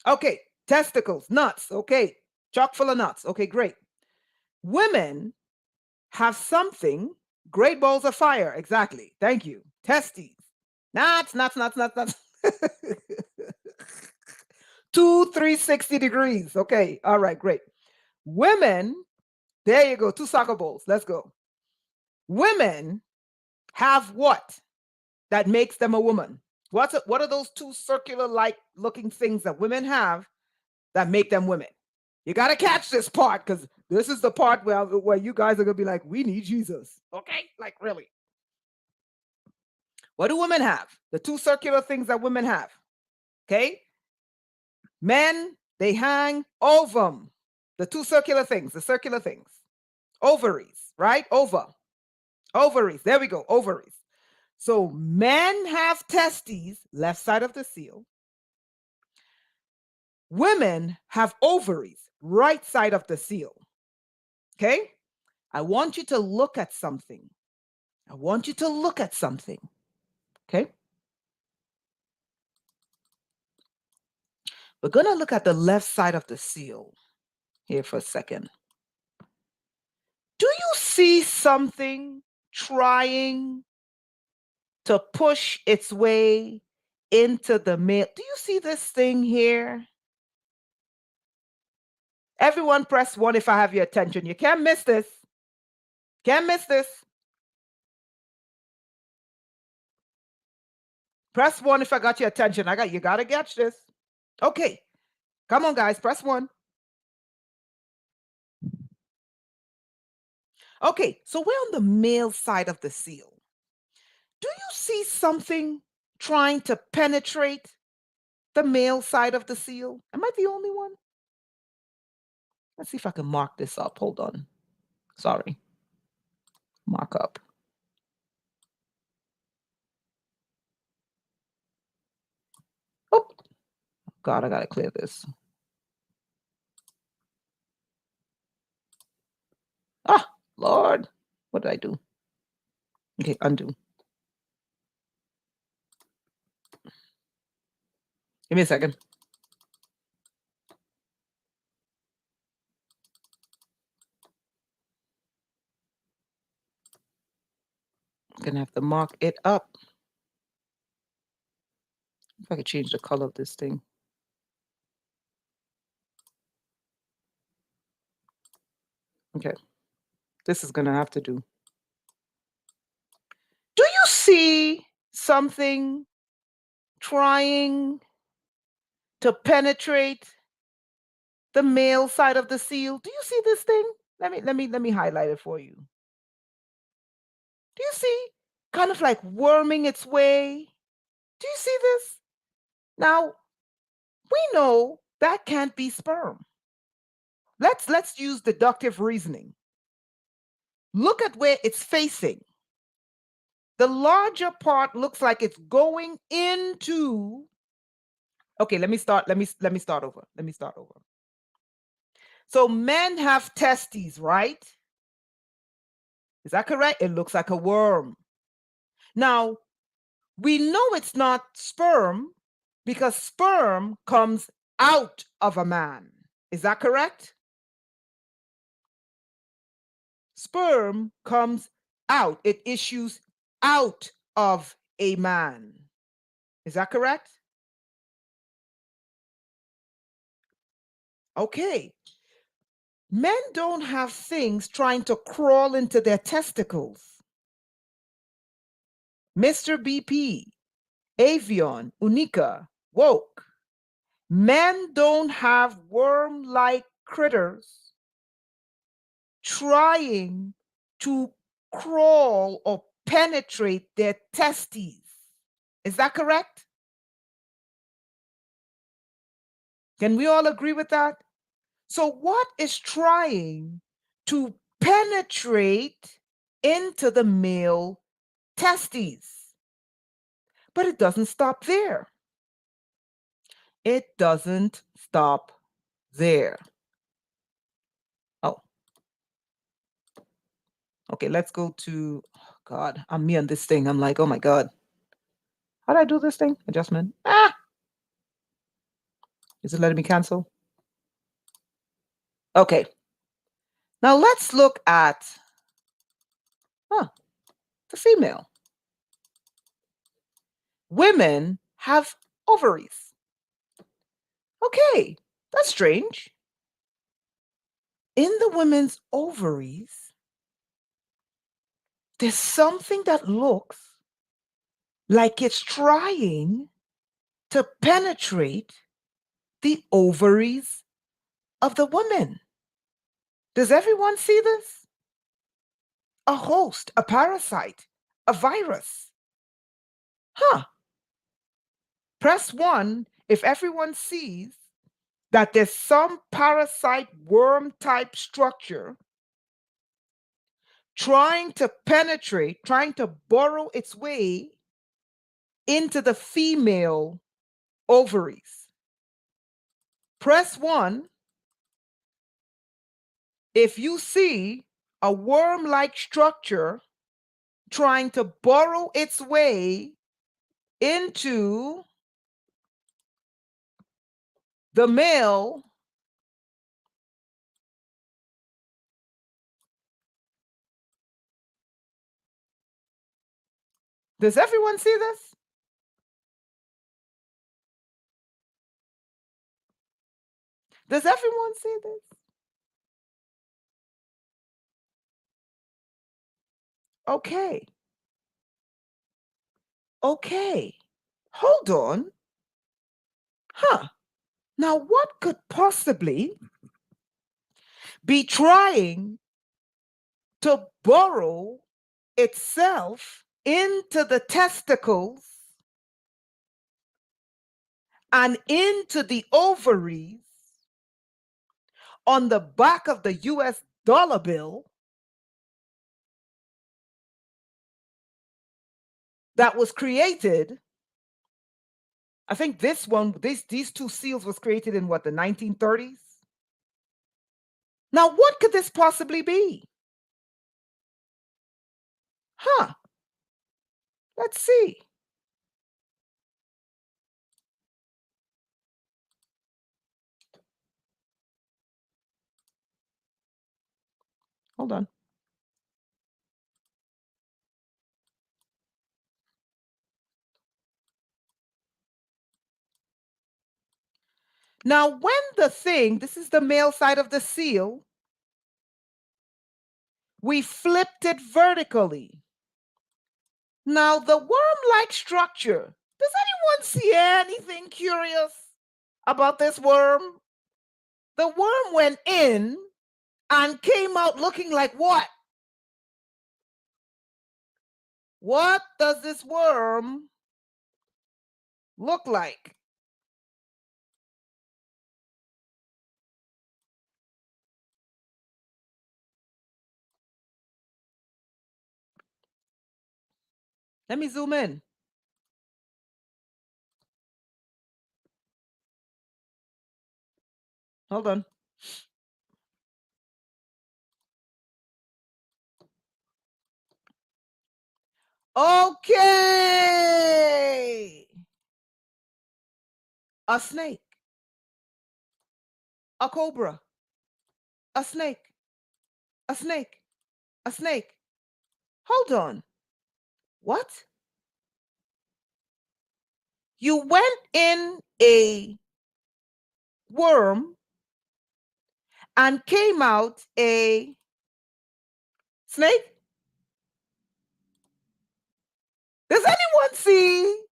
Okay. Testicles, nuts. Okay. Chock full of nuts. Okay, great. Women have something. Great balls of fire. Exactly. Thank you. Testes. Nuts, nuts, nuts, nuts, nuts. 360 degrees. Okay. All right, great. Women, there you go. 2 soccer balls. Let's go. Women have what that makes them a woman? What are those 2 circular like looking things that women have that make them women? You got to catch this part because this is the part where you guys are going to be like, we need Jesus. Okay? Like, really. What do women have? The 2 circular things that women have. Okay? Men, they hang ovum. The 2 circular things, the circular things. Ovaries, right? Ovaries. There we go. Ovaries. So men have testes, left side of the seal. Women have ovaries, right side of the seal. Okay? I want you to look at something. I want you to look at something. Okay? We're going to look at the left side of the seal here for a second. Do you see something trying to push its way into the male? Do you see this thing here? Everyone press 1 if I have your attention. You can't miss this. Can't miss this. Press 1 if I got your attention. You got to catch this. Okay. Come on, guys. Press 1. Okay. So we're on the male side of the seal. Do you see something trying to penetrate the male side of the seal? Am I the only one? Let's see if I can mark this up. Hold on. Sorry. Mark up. Oh, God, I got to clear this. Ah, Lord. What did I do? Okay, undo. Give me a second. I'm going to have to mark it up. If I could change the color of this thing. Okay. This is going to have to do. Do you see something trying to penetrate the male side of the seal? Do you see this thing? Let me highlight it for you. Do you see kind of like worming its way? Do you see this? Now, we know that can't be sperm. Let's use deductive reasoning. Look at where it's facing. The larger part looks like it's going into. Okay, let me start over. So men have testes, right? Is that correct? It looks like a worm. Now, we know it's not sperm because sperm comes out of a man. Is that correct? Sperm comes out. It issues out of a man. Is that correct? Okay. Men don't have things trying to crawl into their testicles. Mr. BP, Avion, Unica, Woke. Men don't have worm-like critters trying to crawl or penetrate their testes. Is that correct? Can we all agree with that? So what is trying to penetrate into the male testes? But it doesn't stop there. It doesn't stop there. Oh, okay, let's go to, oh God, I'm me on this thing. I'm like, oh my God. How do I do this thing? Adjustment. Ah! Is it letting me cancel? Okay. Now let's look at the female. Women have ovaries. Okay, that's strange. In the women's ovaries, there's something that looks like it's trying to penetrate the ovaries of the woman. Does everyone see this? A host, a parasite, a virus. Huh. Press 1 if everyone sees that there's some parasite worm type structure trying to penetrate, trying to burrow its way into the female ovaries. Press 1 if you see a worm-like structure trying to burrow its way into the male Does everyone see this? Does everyone see this? Okay. Okay. Hold on. Huh. Now, what could possibly be trying to burrow itself into the testicles and into the ovaries on the back of the US dollar bill that was created? I think these two seals was created in what, the 1930s? Now, what could this possibly be? Huh. Let's see. Hold on. Now, when this is the male side of the seal, we flipped it vertically. Now, the worm-like structure, does anyone see anything curious about this worm? The worm went in and came out looking like what? What does this worm look like? Let me zoom in. Hold on. Okay. A snake. A cobra. A snake. A snake. A snake. Hold on. What? You went in a worm and came out a snake? Does anyone see?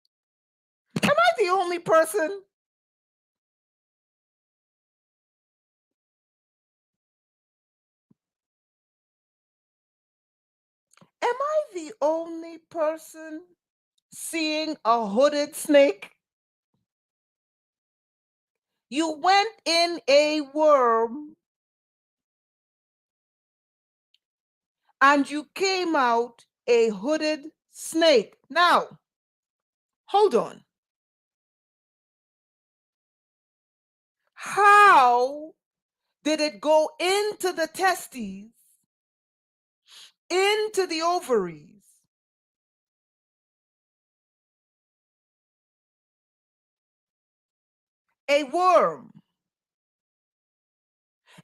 Am I the only person? Am I the only person seeing a hooded snake? You went in a worm and you came out a hooded snake. Now, hold on. How did it go into the testes, into the ovaries, a worm,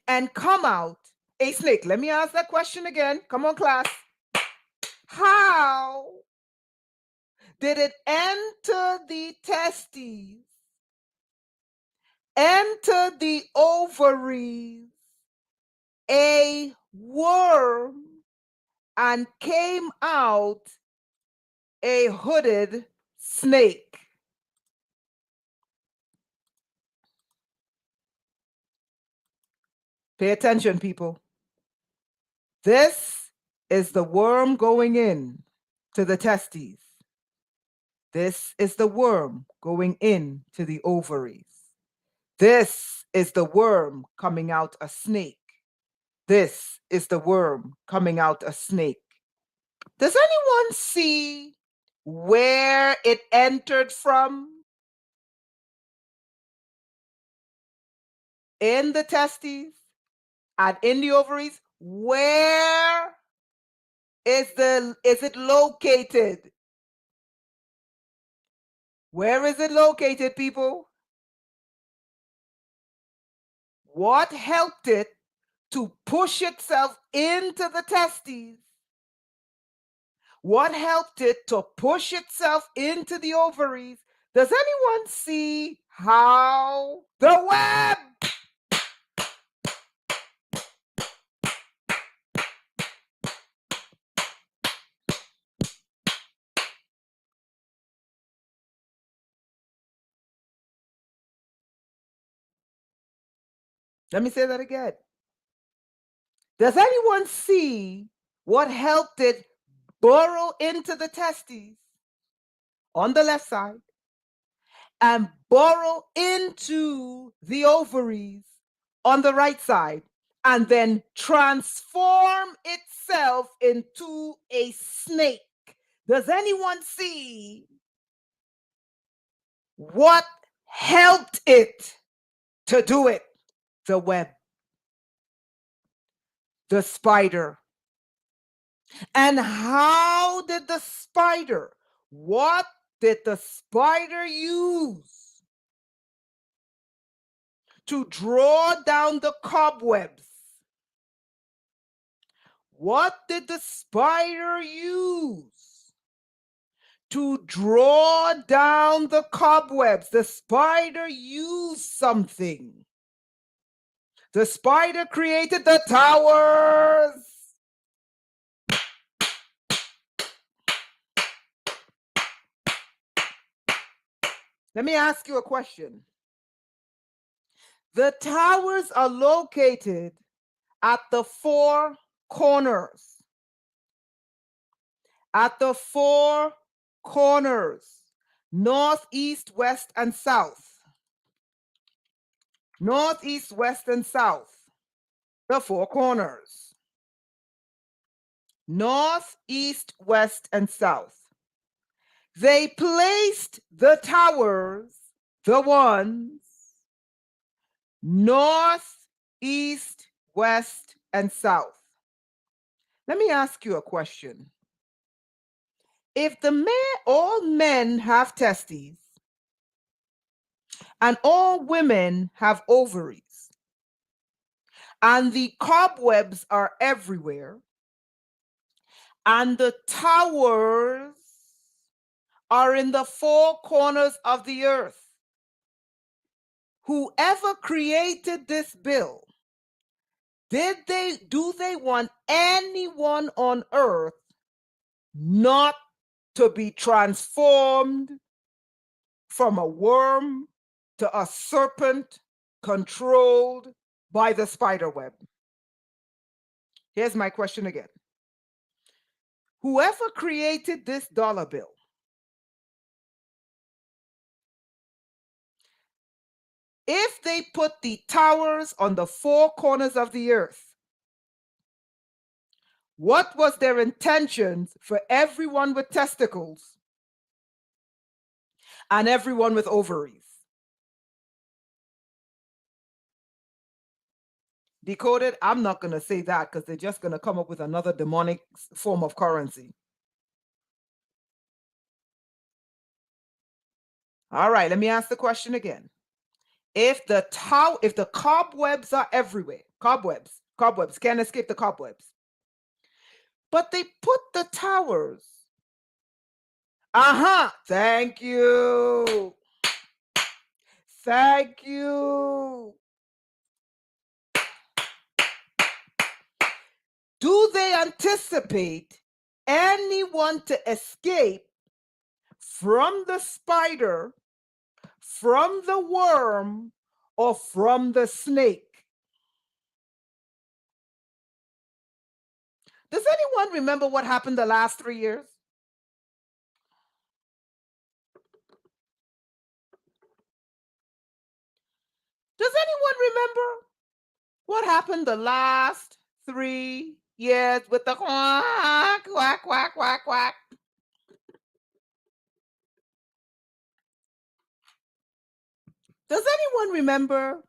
and come out a snake? Let me ask that question again. Come on, class. How did it enter the testes, enter the ovaries, a worm, and came out a hooded snake? Pay attention, people. This is the worm going in to the testes. This is the worm going in to the ovaries. This is the worm coming out a snake. This is the worm coming out a snake. Does anyone see where it entered from? In the testes and in the ovaries? Where is it located? Where is it located, people? What helped it to push itself into the testes? What helped it to push itself into the ovaries? Does anyone see how? The web! Let me say that again. Does anyone see what helped it burrow into the testes on the left side and burrow into the ovaries on the right side and then transform itself into a snake? Does anyone see what helped it to do it? The web, the spider. And how did the spider, what did the spider use to draw down the cobwebs? What did the spider use to draw down the cobwebs? The spider used something. The spider created the towers. Let me ask you a question. The towers are located at the four corners. At the four corners, north, east, west, and south. North, east, west, and south. The four corners. North, east, west, and south. They placed the towers, the ones, north, east, west, and south. Let me ask you a question. If all men have testes and all women have ovaries, and the cobwebs are everywhere, and the towers are in the four corners of the earth, whoever created this bill Do they want anyone on earth not to be transformed from a worm to a serpent controlled by the spider web? Here's my question again. Whoever created this dollar bill, if they put the towers on the four corners of the earth, what was their intentions for everyone with testicles and everyone with ovaries? Decoded, I'm not going to say that because they're just going to come up with another demonic form of currency. All right, let me ask the question again. If the cobwebs are everywhere, cobwebs, can't escape the cobwebs. But they put the towers. Thank you. Thank you. Do they anticipate anyone to escape from the spider, from the worm, or from the snake? Does anyone remember what happened the last 3 years? Does anyone remember what happened the last 3 years with the quack, quack, quack, quack, quack? Does anyone remember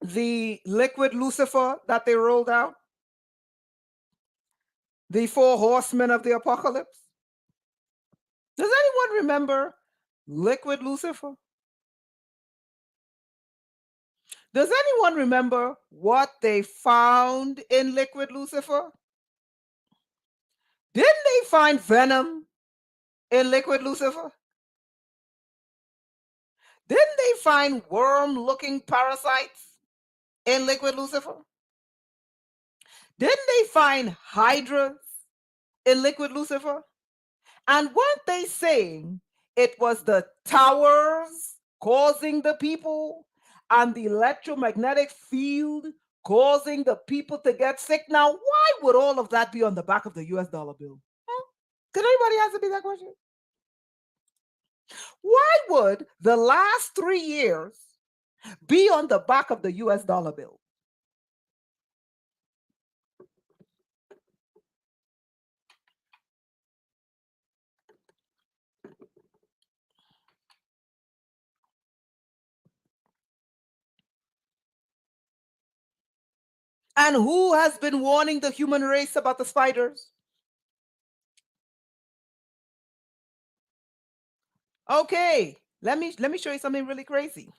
the liquid Lucifer that they rolled out? The 4 horsemen of the apocalypse? Does anyone remember liquid Lucifer? Does anyone remember what they found in liquid Lucifer? Didn't they find venom in liquid Lucifer? Didn't they find worm-looking parasites in liquid Lucifer? Didn't they find hydras in liquid Lucifer? And weren't they saying it was the towers causing the people and the electromagnetic field causing the people to get sick? Now, why would all of that be on the back of the US dollar bill? Could anybody answer me that question? Why would the last 3 years be on the back of the US dollar bill? And who has been warning the human race about the spiders? Okay, let me show you something really crazy.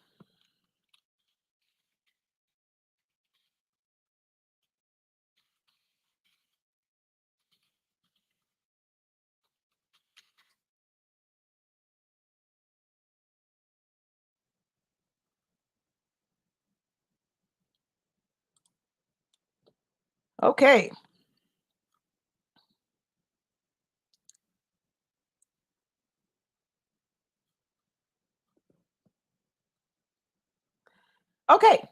Okay. Okay.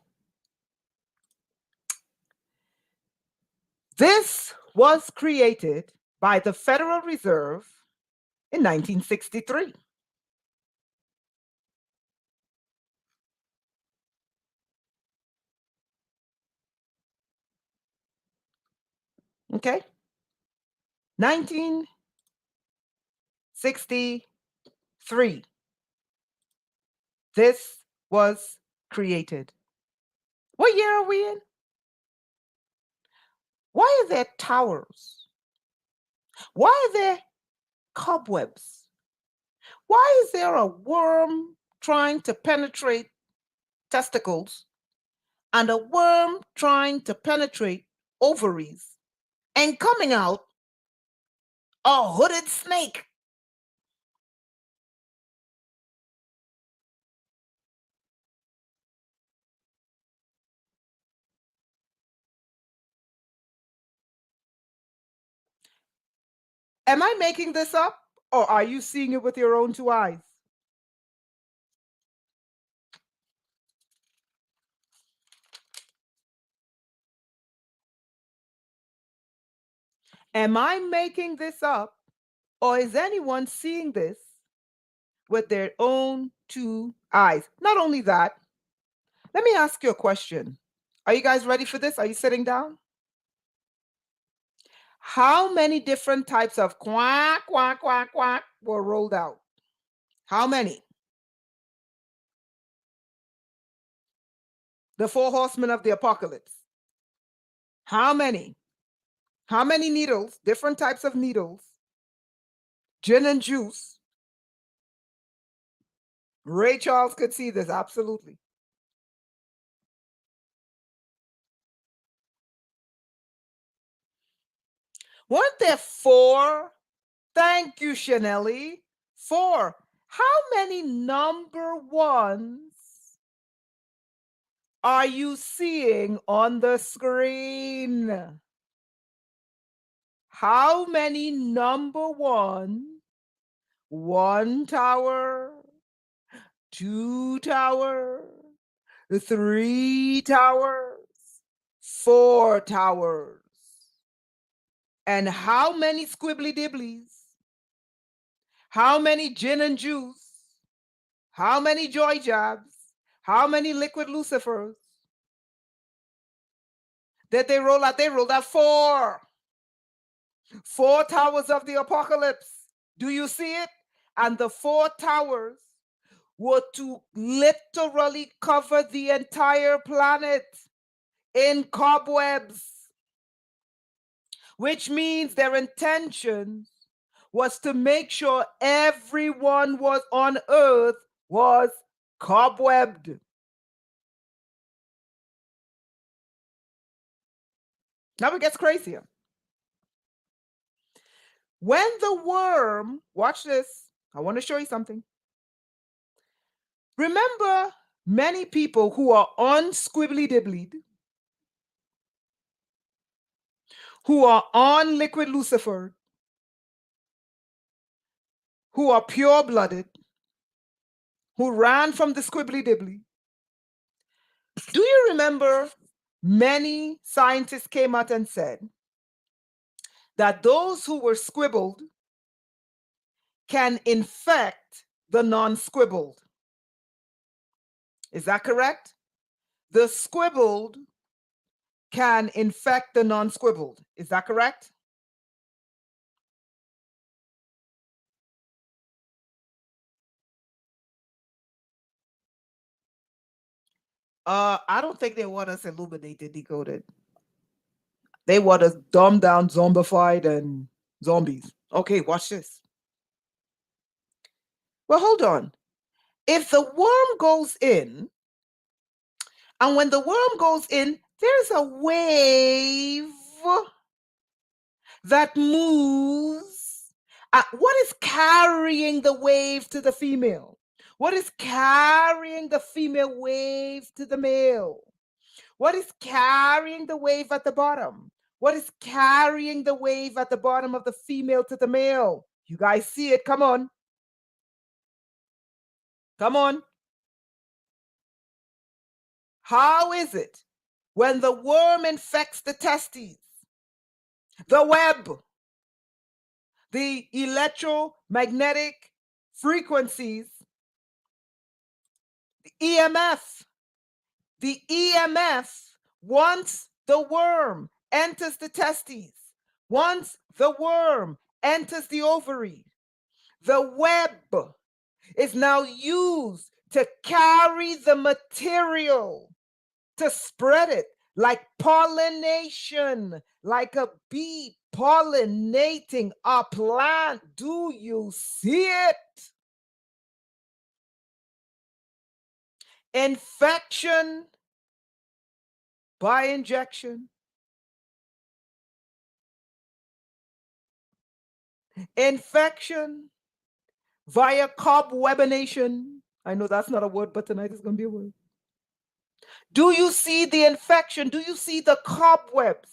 This was created by the Federal Reserve in 1963. Okay. 1963. This was created. What year are we in? Why are there towers? Why are there cobwebs? Why is there a worm trying to penetrate testicles and a worm trying to penetrate ovaries and coming out a hooded snake? Am I making this up, or are you seeing it with your own two eyes? Am I making this up, or is anyone seeing this with their own two eyes? Not only that, let me ask you a question. Are you guys ready for this? Are you sitting down? How many different types of quack, quack, quack, quack were rolled out? How many? The four horsemen of the apocalypse. How many? How many needles, different types of needles, gin and juice? Ray Charles could see this, absolutely. Weren't there four? Thank you, Chanelli. Four. How many number ones are you seeing on the screen? How many number one tower, two tower, three towers, four towers? And how many squibbly dibblies? How many gin and juice? How many joy jabs? How many liquid lucifers did they roll out? They rolled out four. Four towers of the apocalypse. Do you see it? And the four towers were to literally cover the entire planet in cobwebs, which means their intention was to make sure everyone was on earth was cobwebbed. Now it gets crazier. When the worm, watch this, I want to show you something. Remember, many people who are on squibbly dibblied, who are on liquid lucifer, who are pure blooded, who ran from the squibbly dibbly. Do you remember many scientists came out and said that those who were squibbled can infect the non-squibbled? Is that correct? The squibbled can infect the non-squibbled. Is that correct? I don't think they want us illuminated, decoded. They want us dumbed down, zombified, and zombies. Okay, watch this. Well, hold on. If the worm goes in, and when the worm goes in, there's a wave that moves. What is carrying the wave to the female? What is carrying the female wave to the male? What is carrying the wave at the bottom? What is carrying the wave at the bottom of the female to the male? You guys see it? Come on. Come on. How is it when the worm infects the testes, the web, the electromagnetic frequencies, the EMF, once the worm enters the testes, once the worm enters the ovary, the web is now used to carry the material, to spread it like pollination, like a bee pollinating a plant. Do you see it? Infection by injection. Infection via cobwebination. I know that's not a word, but tonight is going to be a word. Do you see the infection? Do you see the cobwebs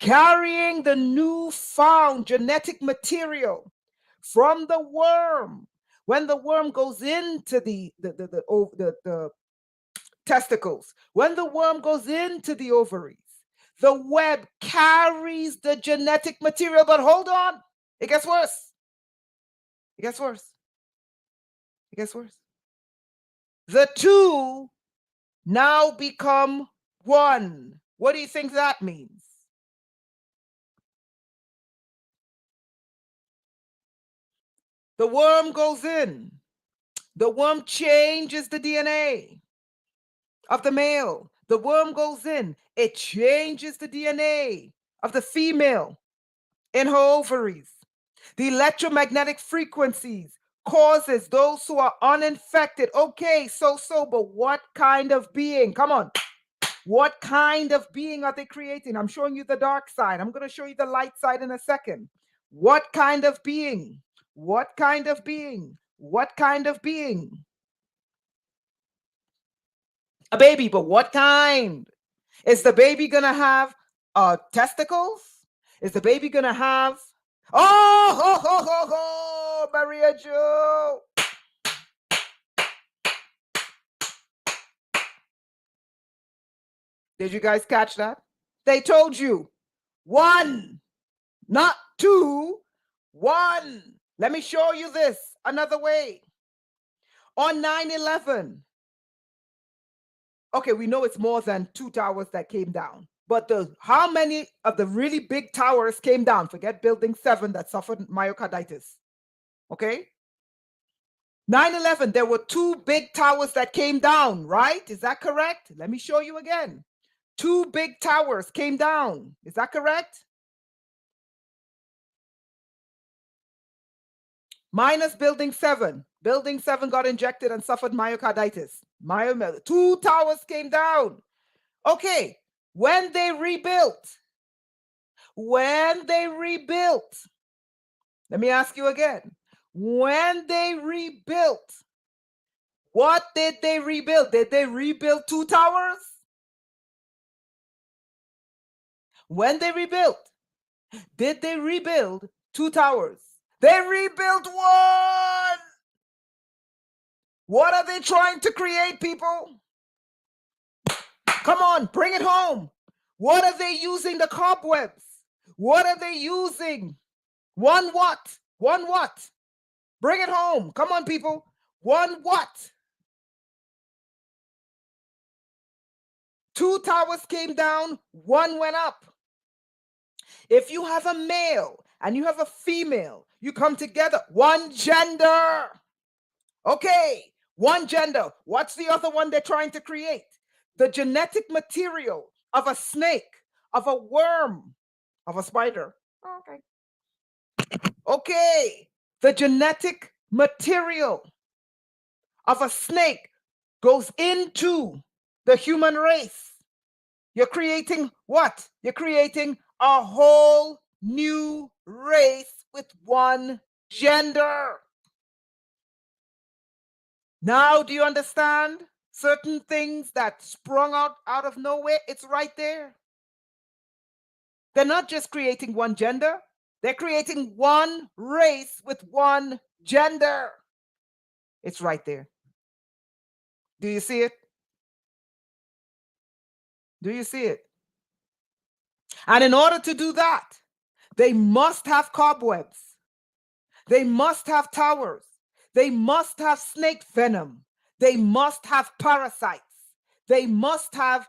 carrying the newfound genetic material from the worm. When the worm goes into the testicles, when the worm goes into the ovaries, the web carries the genetic material. But hold on, it gets worse. It gets worse. It gets worse. The two now become one. What do you think that means? The worm goes in. The worm changes the DNA of the male. The worm goes in. It changes the DNA of the female in her ovaries. The electromagnetic frequencies causes those who are uninfected. Okay, but what kind of being? Come on. What kind of being are they creating? I'm showing you the dark side. I'm going to show you the light side in a second. What kind of being? What kind of being? What kind of being? A baby, but what kind? Is the baby going to have testicles? Is the baby going to have... Oh, ho, ho, ho, ho, Maria Jo. Did you guys catch that? They told you. One, not two, one. Let me show you this another way. On 9/11, okay, we know it's more than 2 towers that came down, but how many of the really big towers came down? Forget building 7 that suffered myocarditis. Okay? 9/11, there were 2 big towers that came down, right? Is that correct? Let me show you again. 2 big towers came down. Is that correct? Minus building 7. Building 7 got injected and suffered myocarditis. 2 towers came down. Okay, when they rebuilt, let me ask you again. When they rebuilt, what did they rebuild? Did they rebuild 2 towers? When they rebuilt, did they rebuild 2 towers? They rebuilt 1. What are they trying to create, people? Come on, bring it home. What are they using the cobwebs? What are they using? 1 what? 1 what? Bring it home. Come on, people. 1 what? 2 towers came down, 1 went up. If you have a male and you have a female, you come together, 1 gender. Okay, 1 gender. What's the other one they're trying to create? The genetic material of a snake, of a worm, of a spider. Okay. Okay, the genetic material of a snake goes into the human race. You're creating what? You're creating a whole new race with 1 gender. Now, do you understand? Certain things that sprung out of nowhere, it's right there. They're not just creating 1 gender, they're creating 1 race with 1 gender. It's right there. Do you see it? Do you see it? And in order to do that, they must have cobwebs. They must have towers. They must have snake venom. They must have parasites. They must have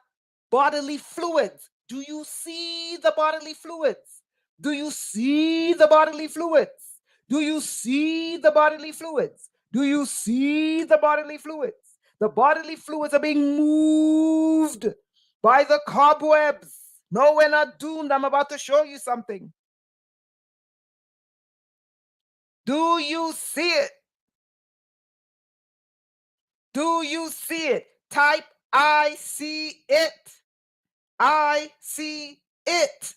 bodily fluids. Do you see the bodily fluids? Do you see the bodily fluids? Do you see the bodily fluids? Do you see the bodily fluids? The bodily fluids are being moved by the cobwebs. No, we're not doomed. I'm about to show you something. Do you see it? Do you see it? Type, I see it. I see it.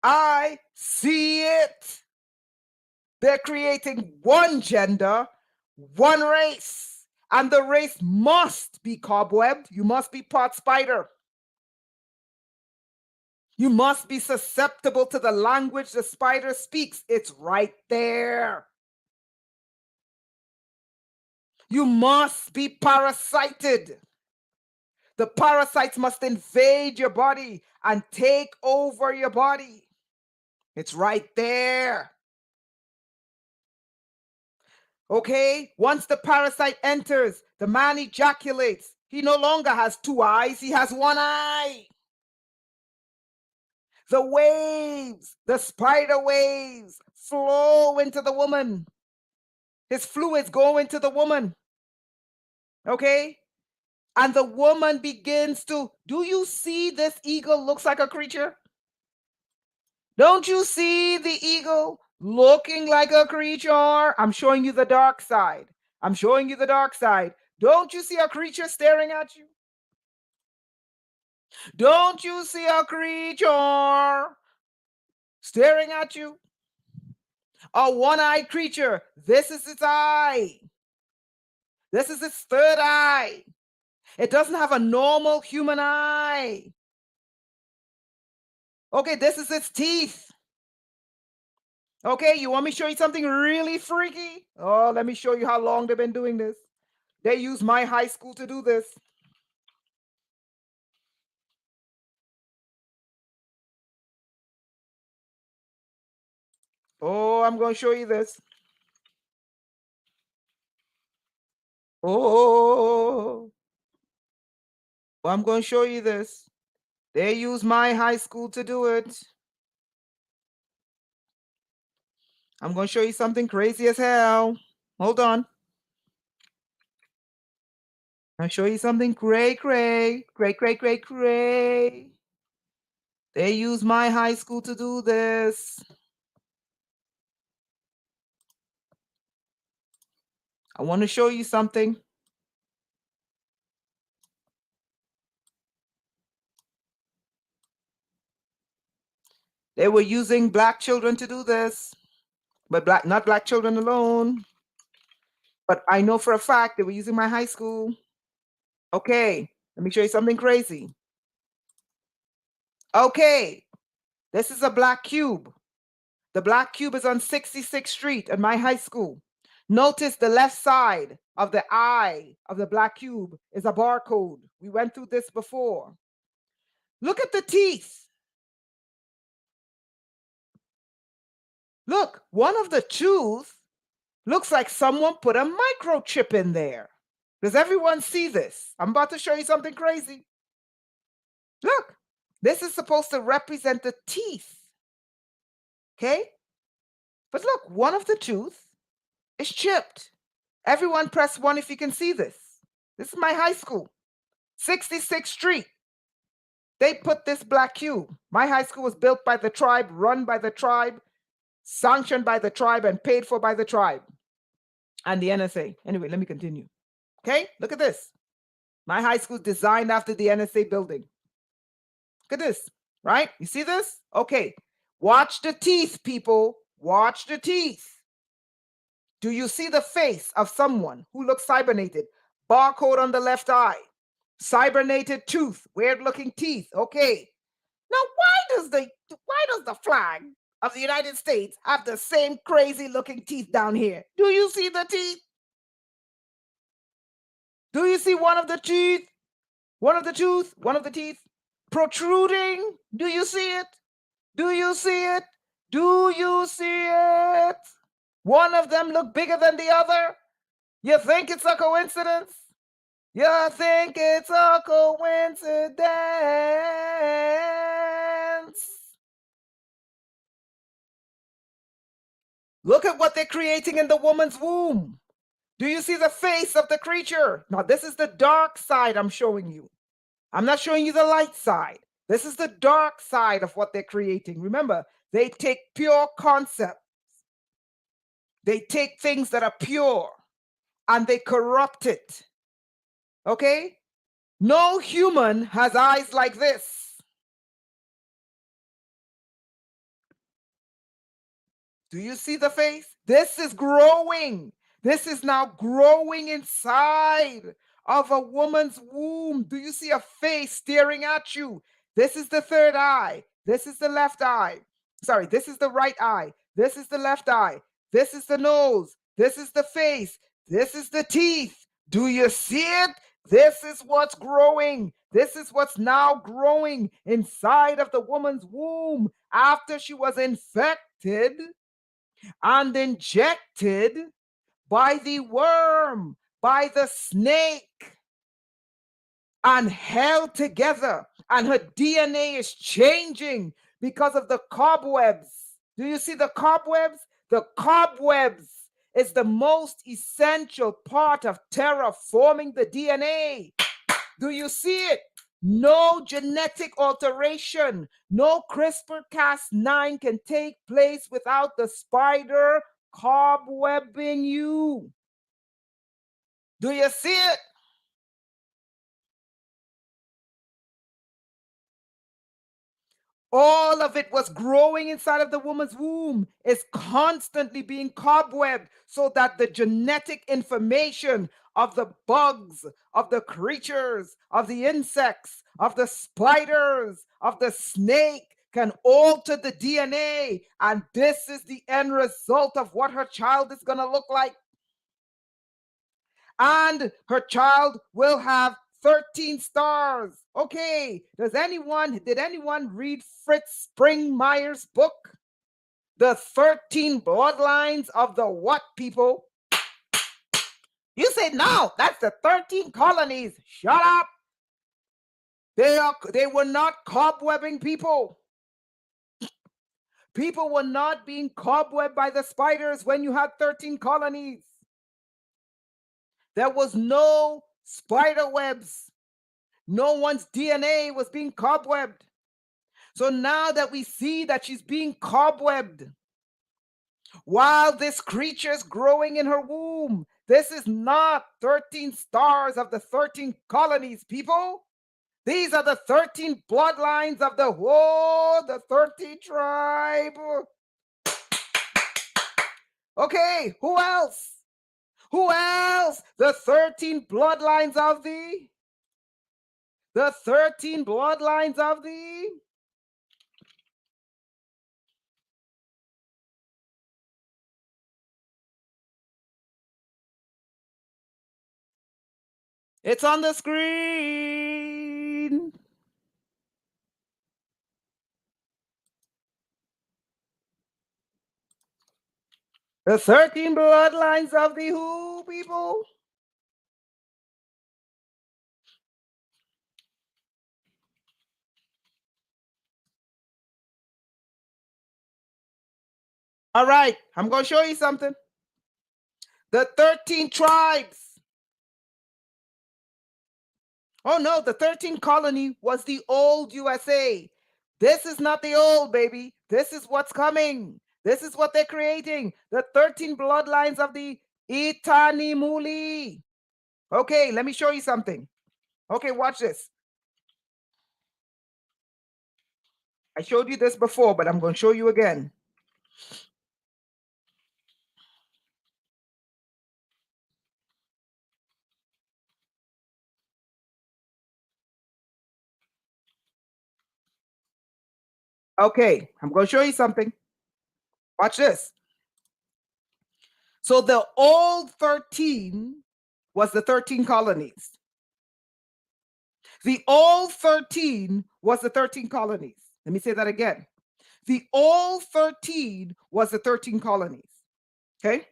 I see it. They're creating 1 gender, 1 race. And the race must be cobwebbed. You must be part spider. You must be susceptible to the language the spider speaks. It's right there. You must be parasited. The parasites must invade your body and take over your body. It's right there. Okay? Once the parasite enters, the man ejaculates. He no longer has two eyes, he has one eye. The waves, the spider waves, flow into the woman. His fluids go into the woman. Okay? And the woman begins to, do you see this eagle looks like a creature? Don't you see the eagle looking like a creature? I'm showing you the dark side. I'm showing you the dark side. Don't you see a creature staring at you? Don't you see a creature staring at you? A one-eyed creature. This is its eye. This is its third eye. It doesn't have a normal human eye. Okay, this is its teeth. Okay, you want me to show you something really freaky? Oh, let me show you how long they've been doing this. They use my high school to do this. Oh, I'm going to show you this. Oh, I'm going to show you this. They use my high school to do it. I'm going to show you something crazy as hell. Hold on. I'll show you something cray. They use my high school to do this. I want to show you something. They were using black children to do this, but not black children alone. But I know for a fact they were using my high school. Okay, let me show you something crazy. Okay, this is a black cube. The black cube is on 66th Street at my high school. Notice the left side of the eye of the black cube is a barcode. We went through this before. Look at the teeth. Look, one of the tooth looks like someone put a microchip in there. Does everyone see this? I'm about to show you something crazy. Look, this is supposed to represent the teeth. Okay? But look, one of the tooth is chipped. Everyone press 1 if you can see this. This is my high school, 66th Street. They put this black cube. My high school was built by the tribe, run by the tribe, sanctioned by the tribe, and paid for by the tribe and the NSA. Anyway, let me continue. Okay, look at this. My high school is designed after the NSA building. Look at this, right? You see this? Okay, watch the teeth, people. Watch the teeth. Do you see the face of someone who looks cybernated? Barcode on the left eye. Cybernated tooth, weird looking teeth. Okay. Now, why does the flag of the United States have the same crazy looking teeth down here? Do you see the teeth? Do you see one of the teeth? One of the tooth? One of the teeth protruding? Do you see it? Do you see it? Do you see it? One of them look bigger than the other? You think it's a coincidence? You think it's a coincidence? Look at what they're creating in the woman's womb. Do you see the face of the creature? Now, this is the dark side I'm showing you. I'm not showing you the light side. This is the dark side of what they're creating. Remember, they take pure concepts. They take things that are pure and they corrupt it. Okay? No human has eyes like this. Do you see the face? This is growing. This is now growing inside of a woman's womb. Do you see a face staring at you? This is the third eye. This is the left eye. Sorry, this is the right eye. This is the left eye. This is the nose. This is the face. This is the teeth. Do you see it? This is what's growing. This is what's now growing inside of the woman's womb after she was infected and injected by the worm, by the snake, and held together. And her DNA is changing because of the cobwebs. Do you see the cobwebs? The cobwebs is the most essential part of terraforming the DNA. Do you see it? No genetic alteration, no CRISPR-Cas9 can take place without the spider cobwebbing you. Do you see it? All of it was growing inside of the woman's womb, is constantly being cobwebbed so that the genetic information of the bugs, of the creatures, of the insects, of the spiders, of the snake can alter the DNA. And this is the end result of what her child is going to look like. And her child will have 13 stars. Okay, did anyone read Fritz Springmeier's book? The 13 bloodlines of the what, people? You say no, that's the 13 colonies. Shut up. They were not cobwebbing people. People were not being cobwebbed by the spiders when you had 13 colonies. There was no spider webs. No one's DNA was being cobwebbed. So now that we see that she's being cobwebbed while this creature's growing in her womb, this is not 13 stars of the 13 colonies, people. These are the 13 bloodlines of the 13 tribe. Okay, who else? Who else? The 13 bloodlines of the 13 bloodlines of the It's on the screen. The 13 bloodlines of the who, people? All right, I'm going to show you something. The 13 tribes. Oh no, the 13 colony was the old USA. This is not the old, baby. This is what's coming. This is what they're creating. The 13 bloodlines of the Itanimuli. Okay, let me show you something. Okay, watch this. I showed you this before, but I'm going to show you again. Okay, I'm going to show you something. Watch this. So the old 13 was the 13 colonies. The old 13 was the 13 colonies. Let me say that again. The old 13 was the 13 colonies. Okay?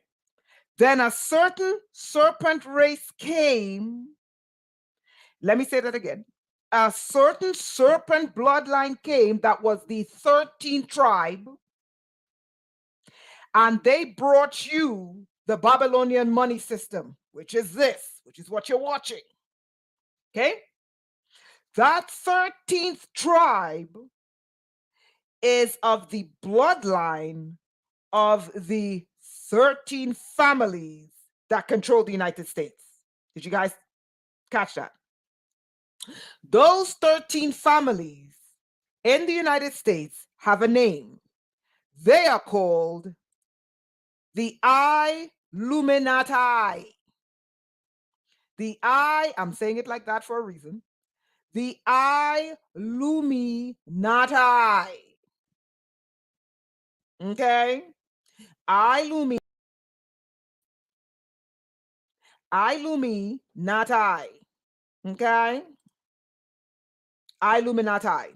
Then a certain serpent race came. Let me say that again. A certain serpent bloodline came that was the 13th tribe, and they brought you the Babylonian money system, which is this, which is what you're watching. Okay? That 13th tribe is of the bloodline of the 13 families that control the United States. Did you guys catch that? Those 13 families in the United States have a name. They are called the Illuminati. I'm saying it like that for a reason. The illuminati. Okay? Illuminati. Okay? Illuminati.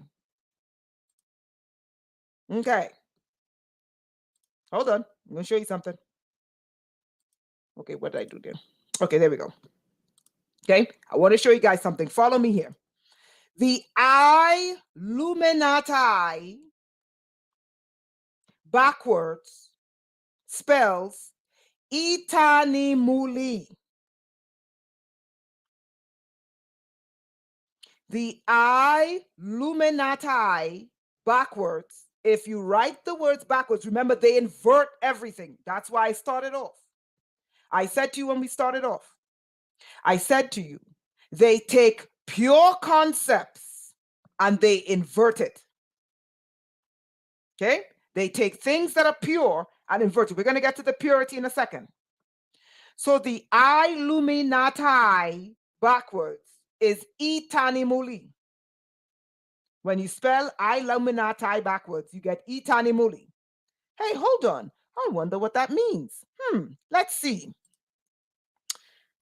Okay. Hold on. I'm going to show you something. Okay, what did I do there? Okay, there we go. Okay, I want to show you guys something. Follow me here. The Illuminati backwards spells Itanimuli. The Illuminati backwards, if you write the words backwards, remember they invert everything. That's why I started off. I said to you when we started off, I said to you, they take pure concepts and they invert it. Okay? They take things that are pure and invert it. We're going to get to the purity in a second. So the Illuminati backwards is Itanimuli. When you spell Illuminati backwards, you get Itanimuli. Hey, hold on. I wonder what that means. Let's see.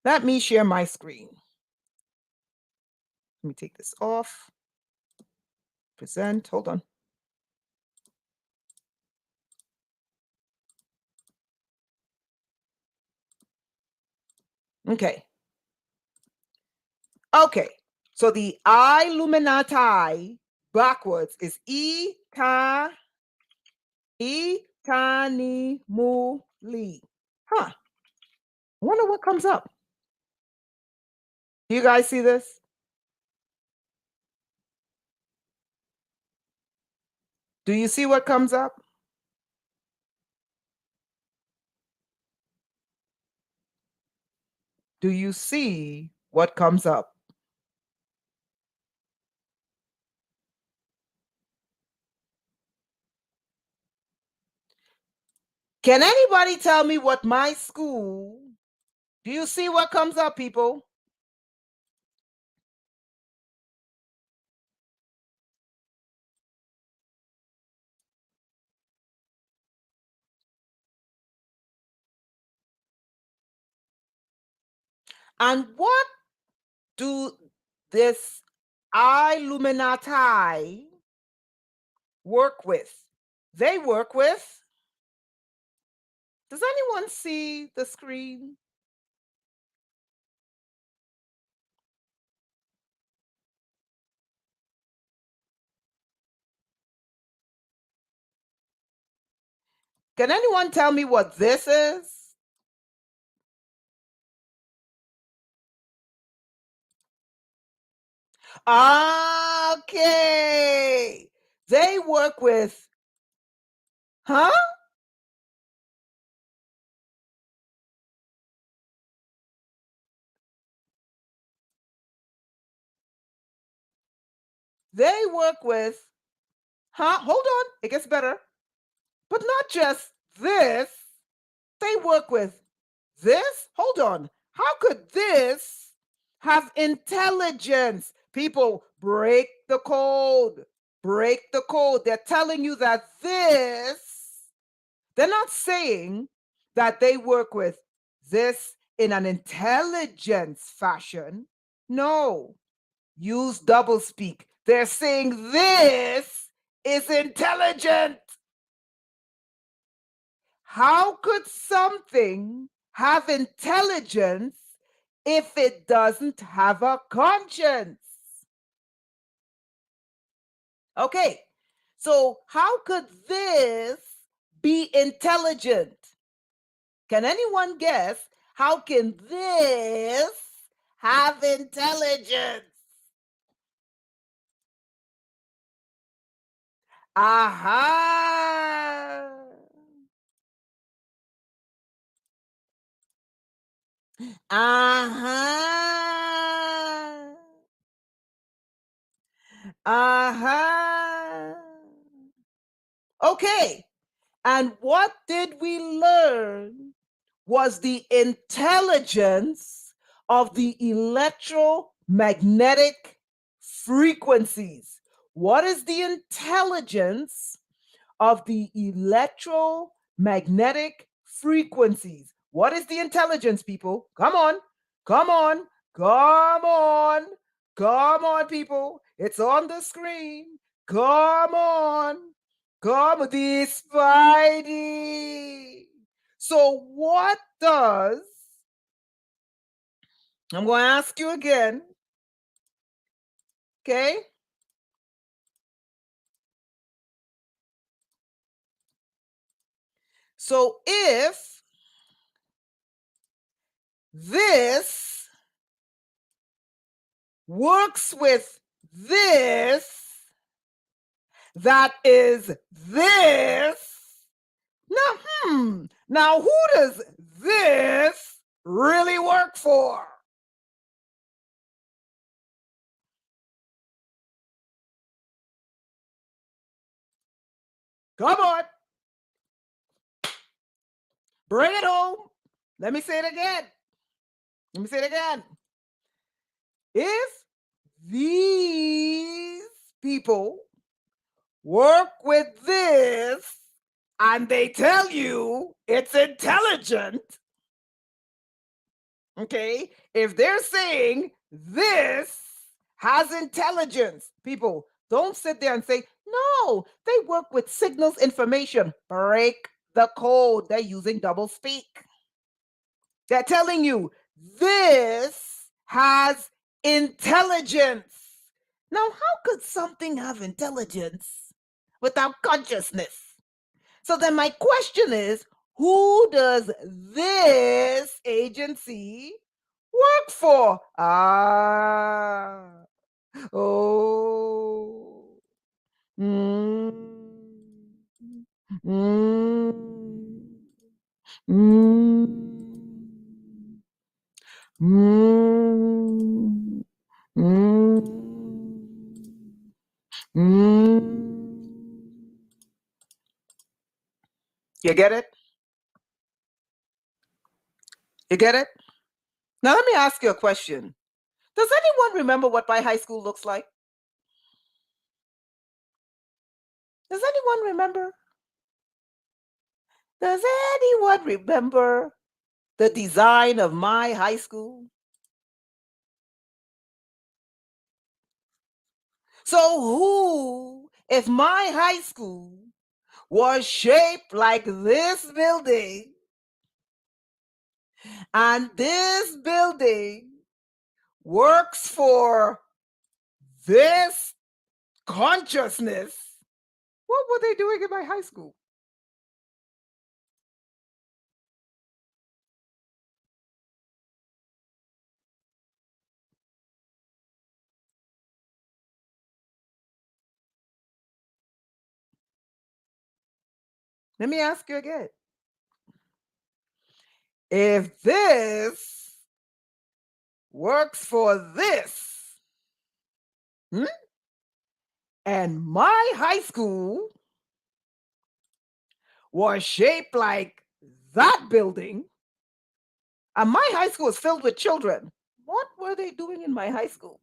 Let me share my screen. Let me take this off. Present. Hold on. Okay. Okay. So the Illuminati backwards is Itanimuli. Huh. I wonder what comes up. Do you guys see this? Do you see what comes up? Do you see what comes up? Can anybody tell me what my school, do you see what comes up, people? And what do this Illuminati work with? They work with, does anyone see the screen? Can anyone tell me what this is? Okay. They work with, huh? They work with, huh? Hold on, it gets better. But not just this. They work with this. Hold on. How could this have intelligence? People, break the code. Break the code. They're telling you that this, they're not saying that they work with this in an intelligence fashion. No, use doublespeak. They're saying this is intelligent. How could something have intelligence if it doesn't have a conscience? Okay, so how could this be intelligent? Can anyone guess? How can this have intelligence? Aha! Aha! Aha! Okay, and what did we learn was the intelligence of the electromagnetic frequencies. What is the intelligence of the electromagnetic frequencies? What is the intelligence, people? Come on, come on, come on, come on, people. It's on the screen. Come on, come on, the Spidey. So, what does, I'm going to ask you again, okay? So, if this works with this, that is this. Now who does this really work for? Come on. Bring it home. Let me say it again. Let me say it again. If these people work with this and they tell you it's intelligent, okay, if they're saying this has intelligence, people, don't sit there and say, no, they work with signals information. Break the code. They're using double speak. They're telling you this has intelligence. Now, how could something have intelligence without consciousness? So then my question is, who does this agency work for? Oh. Mm, mm, mm, mm, mm, mm. You get it? You get it? Now let me ask you a question. Does anyone remember what my high school looks like? Does anyone remember? Does anyone remember the design of my high school? So who, if my high school was shaped like this building, and this building works for this consciousness, what were they doing in my high school? Let me ask you again. If this works for this, and my high school was shaped like that building, and my high school is filled with children, what were they doing in my high school?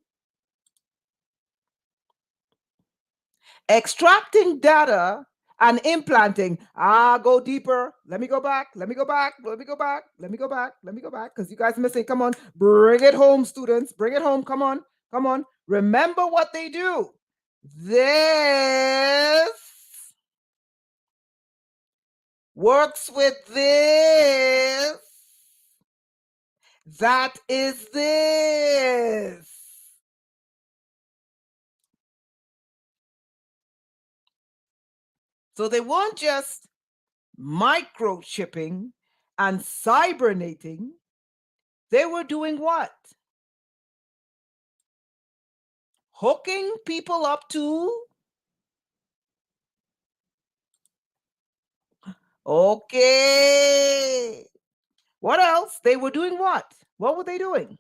Extracting data and implanting. Go deeper. Let me go back. Let me go back. Let me go back. Let me go back. Let me go back. Because you guys missing. Come on. Bring it home, students. Bring it home. Come on. Come on. Remember what they do. This works with this. That is this. So they weren't just microchipping and cybernating. They were doing what? Hooking people up to. Okay. What else? They were doing what? What were they doing?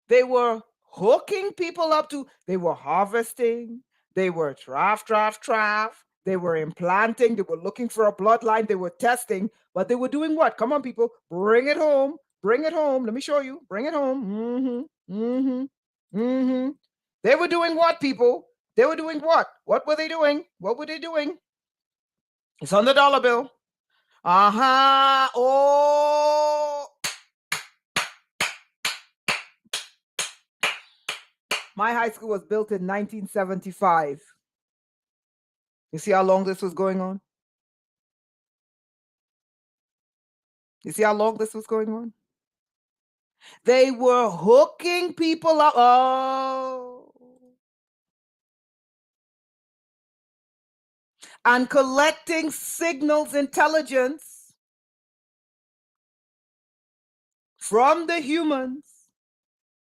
They were hooking people up to, they were harvesting, they were traf. They were implanting, they were looking for a bloodline, they were testing, but they were doing what? Come on, people, bring it home, bring it home. Let me show you. Bring it home. They were doing what, people? They were doing what? What were they doing? What were they doing? It's on the dollar bill. Uh-huh. Oh. My high school was built in 1975. You see how long this was going on? You see how long this was going on? They were hooking people up. Oh. And collecting signals intelligence from the humans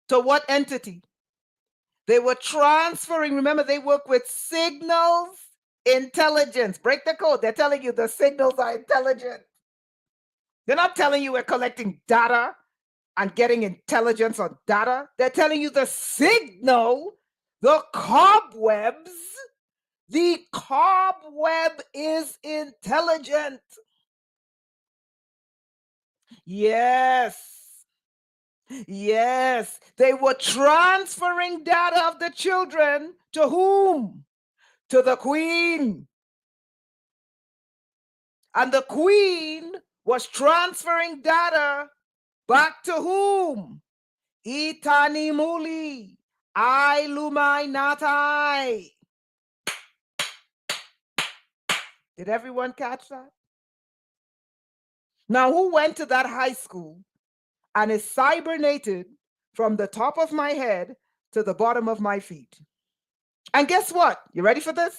to what entity? They were transferring, remember, they work with signals intelligence. Break the code. They're telling you the signals are intelligent. They're not telling you we're collecting data and getting intelligence on data. They're telling you the signal, the cobwebs, the cobweb is intelligent. Yes. Yes. They were transferring data of the children to whom? To the queen. And the queen was transferring data back to whom? Itanimuli. Illuminatai. Did everyone catch that? Now, who went to that high school and is cybernated from the top of my head to the bottom of my feet? And guess what? You ready for this?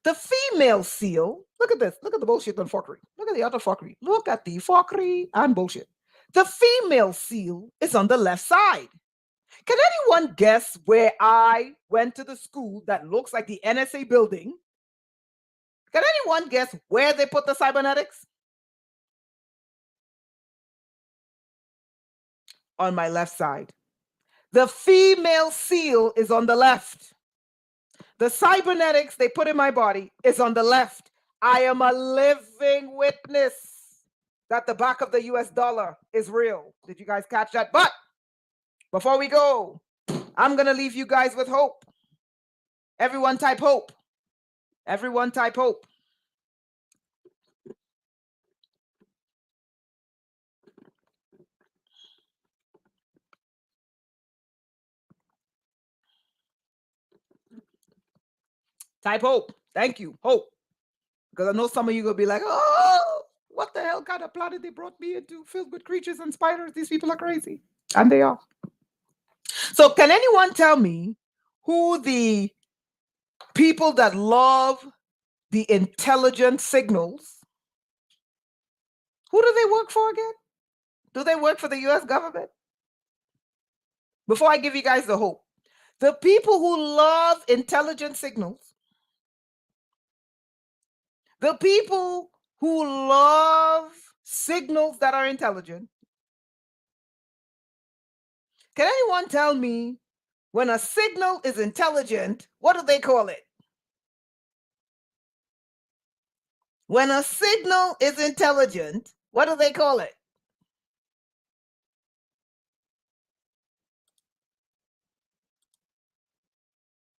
The female seal, look at this. Look at the bullshit and fuckery. Look at the other fuckery. Look at the fuckery and bullshit. The female seal is on the left side. Can anyone guess where I went to the school that looks like the NSA building? Can anyone guess where they put the cybernetics? On my left side. The female seal is on the left. The cybernetics they put in my body is on the left. I am a living witness that the back of the US dollar is real. Did you guys catch that? But before we go, I'm going to leave you guys with hope. Everyone type hope. Everyone type hope. Type hope. Thank you. Hope. Because I know some of you going to be like, oh, what the hell kind of planet they brought me into filled with creatures and spiders? These people are crazy. And they are. So can anyone tell me who the people that love the intelligent signals, who do they work for again? Do they work for the US government? Before I give you guys the hope, the people who love intelligent signals, the people who love signals that are intelligent, can anyone tell me when a signal is intelligent, what do they call it? When a signal is intelligent, what do they call it?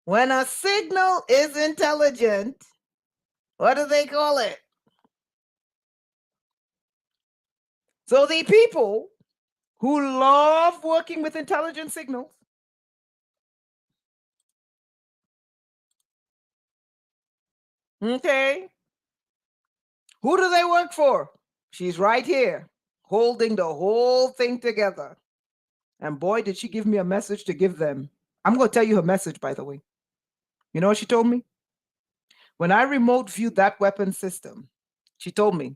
When a signal is intelligent, what do they call it? So the people who love working with intelligent signals, okay, who do they work for? She's right here, holding the whole thing together. And boy, did she give me a message to give them. I'm going to tell you her message, by the way. You know what she told me? When I remote viewed that weapon system, she told me,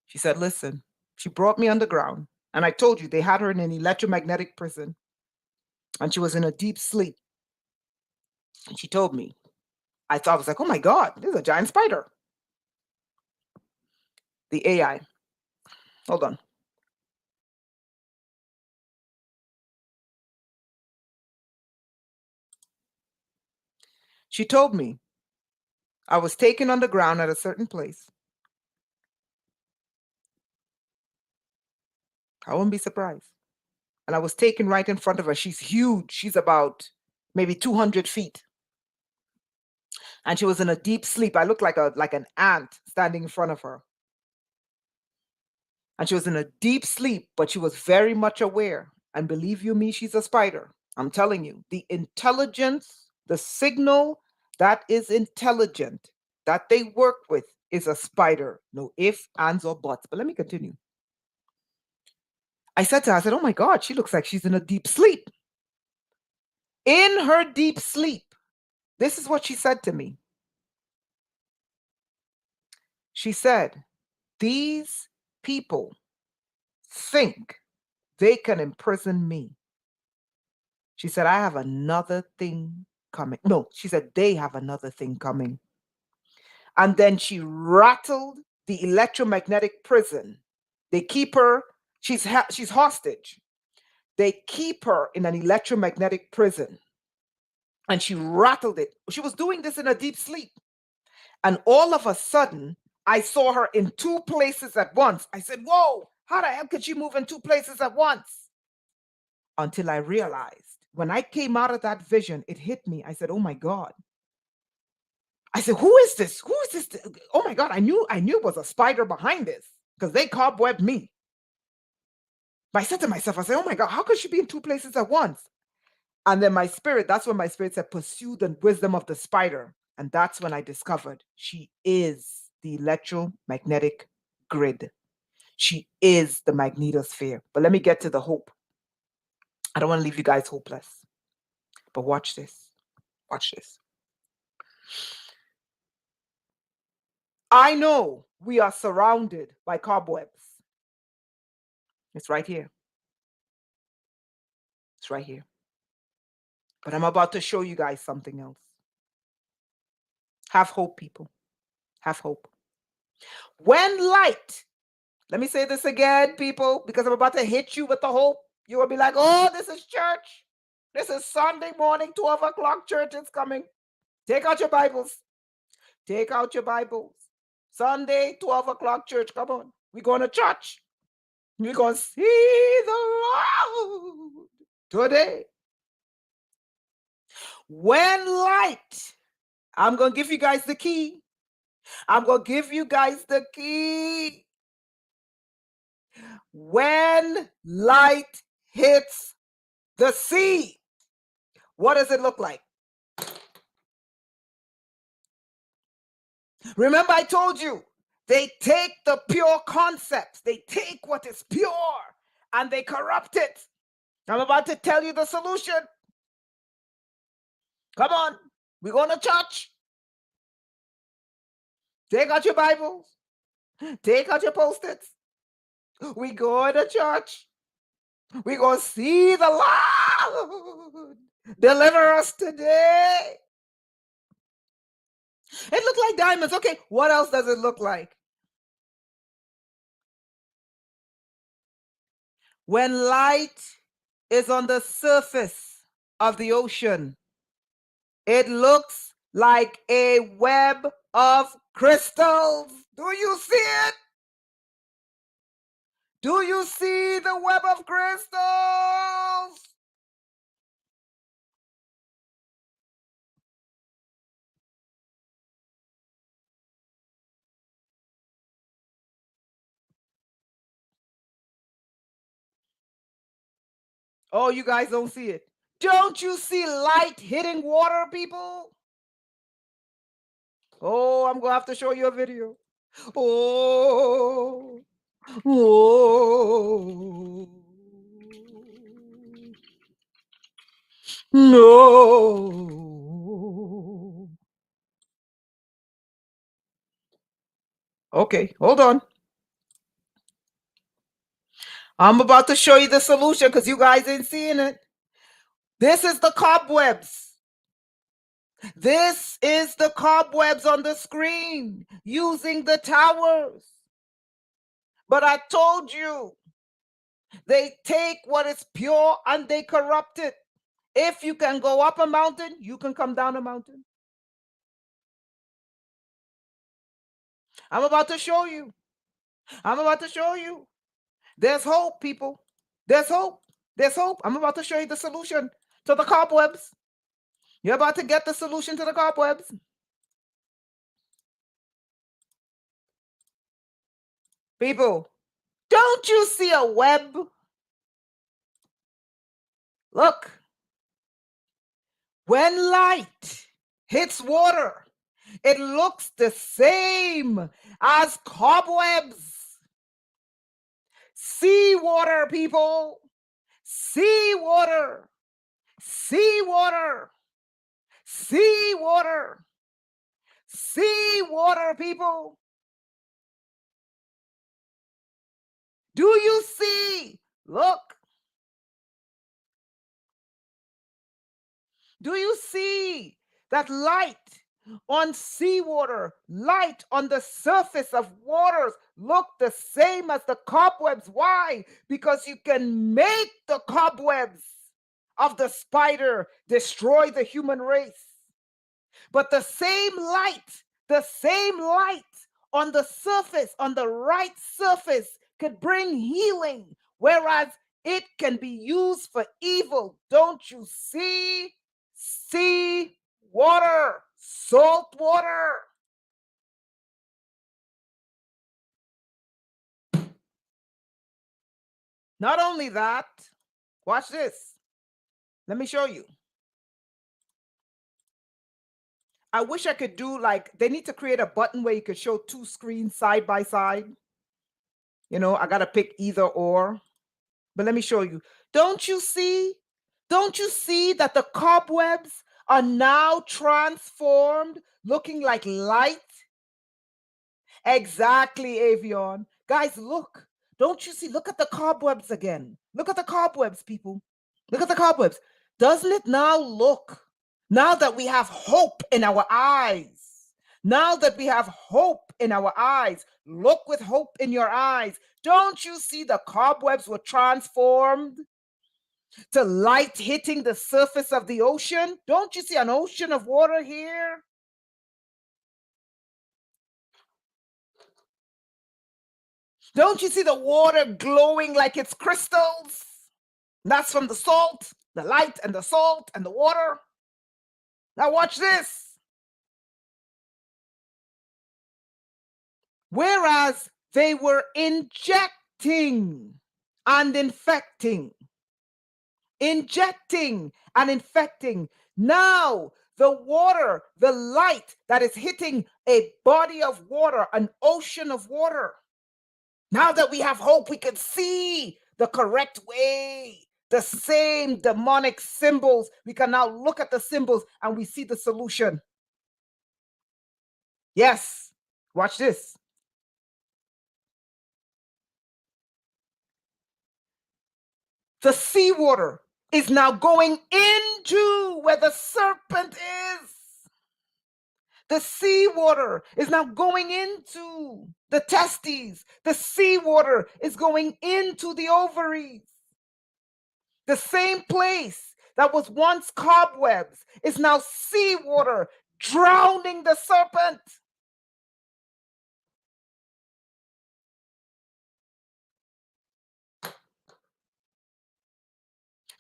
she said, listen, she brought me underground. And I told you they had her in an electromagnetic prison. And she was in a deep sleep. And she told me, I thought, I was like, oh my God, this is a giant spider. The AI. Hold on. She told me I was taken underground at a certain place. I wouldn't be surprised. and I was taken right in front of her. She's huge. She's about maybe 200 feet. And she was in a deep sleep. I looked like an ant standing in front of her. And she was in a deep sleep, but she was very much aware. And believe you me, she's a spider. I'm telling you, the intelligence, the signal that is intelligent that they work with is a spider. No ifs, ands, or buts. But let me continue. I said to her, I said, oh my God, she looks like she's in a deep sleep. In her deep sleep, this is what she said to me. She said, these people think they can imprison me. She said, I have another thing coming. No, she said, they have another thing coming. And then she rattled the electromagnetic prison. They keep her, she's hostage. They keep her in an electromagnetic prison. And she rattled it. She was doing this in a deep sleep. And all of a sudden, I saw her in two places at once. I said, whoa, how the hell could she move in two places at once? Until I realized when I came out of that vision, it hit me. I said, oh my God. I said, who is this? Who is this? Oh my God, I knew it was a spider behind this because they cobwebbed me. But I said to myself, I said, oh my God, how could she be in two places at once? And then that's when my spirit said, pursue the wisdom of the spider. And that's when I discovered she is the electromagnetic grid. She is the magnetosphere. But let me get to the hope. I don't want to leave you guys hopeless. But watch this. Watch this. I know we are surrounded by cobwebs. It's right here. It's right here. But I'm about to show you guys something else. Have hope, people. Have hope. When light, let me say this again, people, because I'm about to hit you with the hope. You will be like, oh, this is church. This is Sunday morning, 12 o'clock church is coming. Take out your Bibles. Take out your Bibles. Sunday, 12 o'clock church. Come on. We're going to church. We're going to see the Lord today. When light, I'm going to give you guys the key. I'm going to give you guys the key. When light hits the sea, what does it look like? Remember, I told you, they take the pure concepts, they take what is pure and they corrupt it. I'm about to tell you the solution. Come on, we're going to church. Take out your Bibles. Take out your Post-its. We going to church. We're going to see the Lord deliver us today. It looked like diamonds. Okay, what else does it look like? When light is on the surface of the ocean, it looks like a web of crystals. Do you see it? Do you see the web of crystals? Oh, you guys don't see it. Don't you see light hitting water, people? Oh, I'm going to have to show you a video. Oh, oh, no. Okay, hold on. I'm about to show you the solution because you guys ain't seeing it. This is the cobwebs. This is the cobwebs on the screen using the towers. But I told you, they take what is pure and they corrupt it. If you can go up a mountain, you can come down a mountain. I'm about to show you. I'm about to show you. There's hope, people. There's hope. There's hope. I'm about to show you the solution to the cobwebs. You're about to get the solution to the cobwebs. People, don't you see a web? Look. When light hits water, it looks the same as cobwebs. Sea water, people. Sea water. Sea water. Sea water. Sea water, people. Do you see? Look. Do you see that light on seawater, light on the surface of waters look the same as the cobwebs? Why? Because you can make the cobwebs of the spider destroy the human race. But the same light on the surface, on the right surface, could bring healing, whereas it can be used for evil. Don't you see? Sea water, salt water. Not only that, watch this. Let me show you. I wish I could do like, they need to create a button where you could show two screens side by side. You know, I got to pick either or. But let me show you. Don't you see? Don't you see that the cobwebs are now transformed, looking like light? Exactly, Avion. Guys, look. Don't you see? Look at the cobwebs again. Look at the cobwebs, people. Look at the cobwebs. Doesn't it now look, now that we have hope in our eyes, now that we have hope in our eyes, look with hope in your eyes. Don't you see the cobwebs were transformed to light hitting the surface of the ocean? Don't you see an ocean of water here? Don't you see the water glowing like it's crystals? That's from the salt, the light and the salt and the water. Now watch this. Whereas they were injecting and infecting, now the water, the light that is hitting a body of water, an ocean of water. Now that we have hope, we can see the correct way. The same demonic symbols, we can now look at the symbols and we see the solution. Yes, watch this. The seawater is now going into where the serpent is. The seawater is now going into the testes. The seawater is going into the ovaries. The same place that was once cobwebs is now seawater drowning the serpent.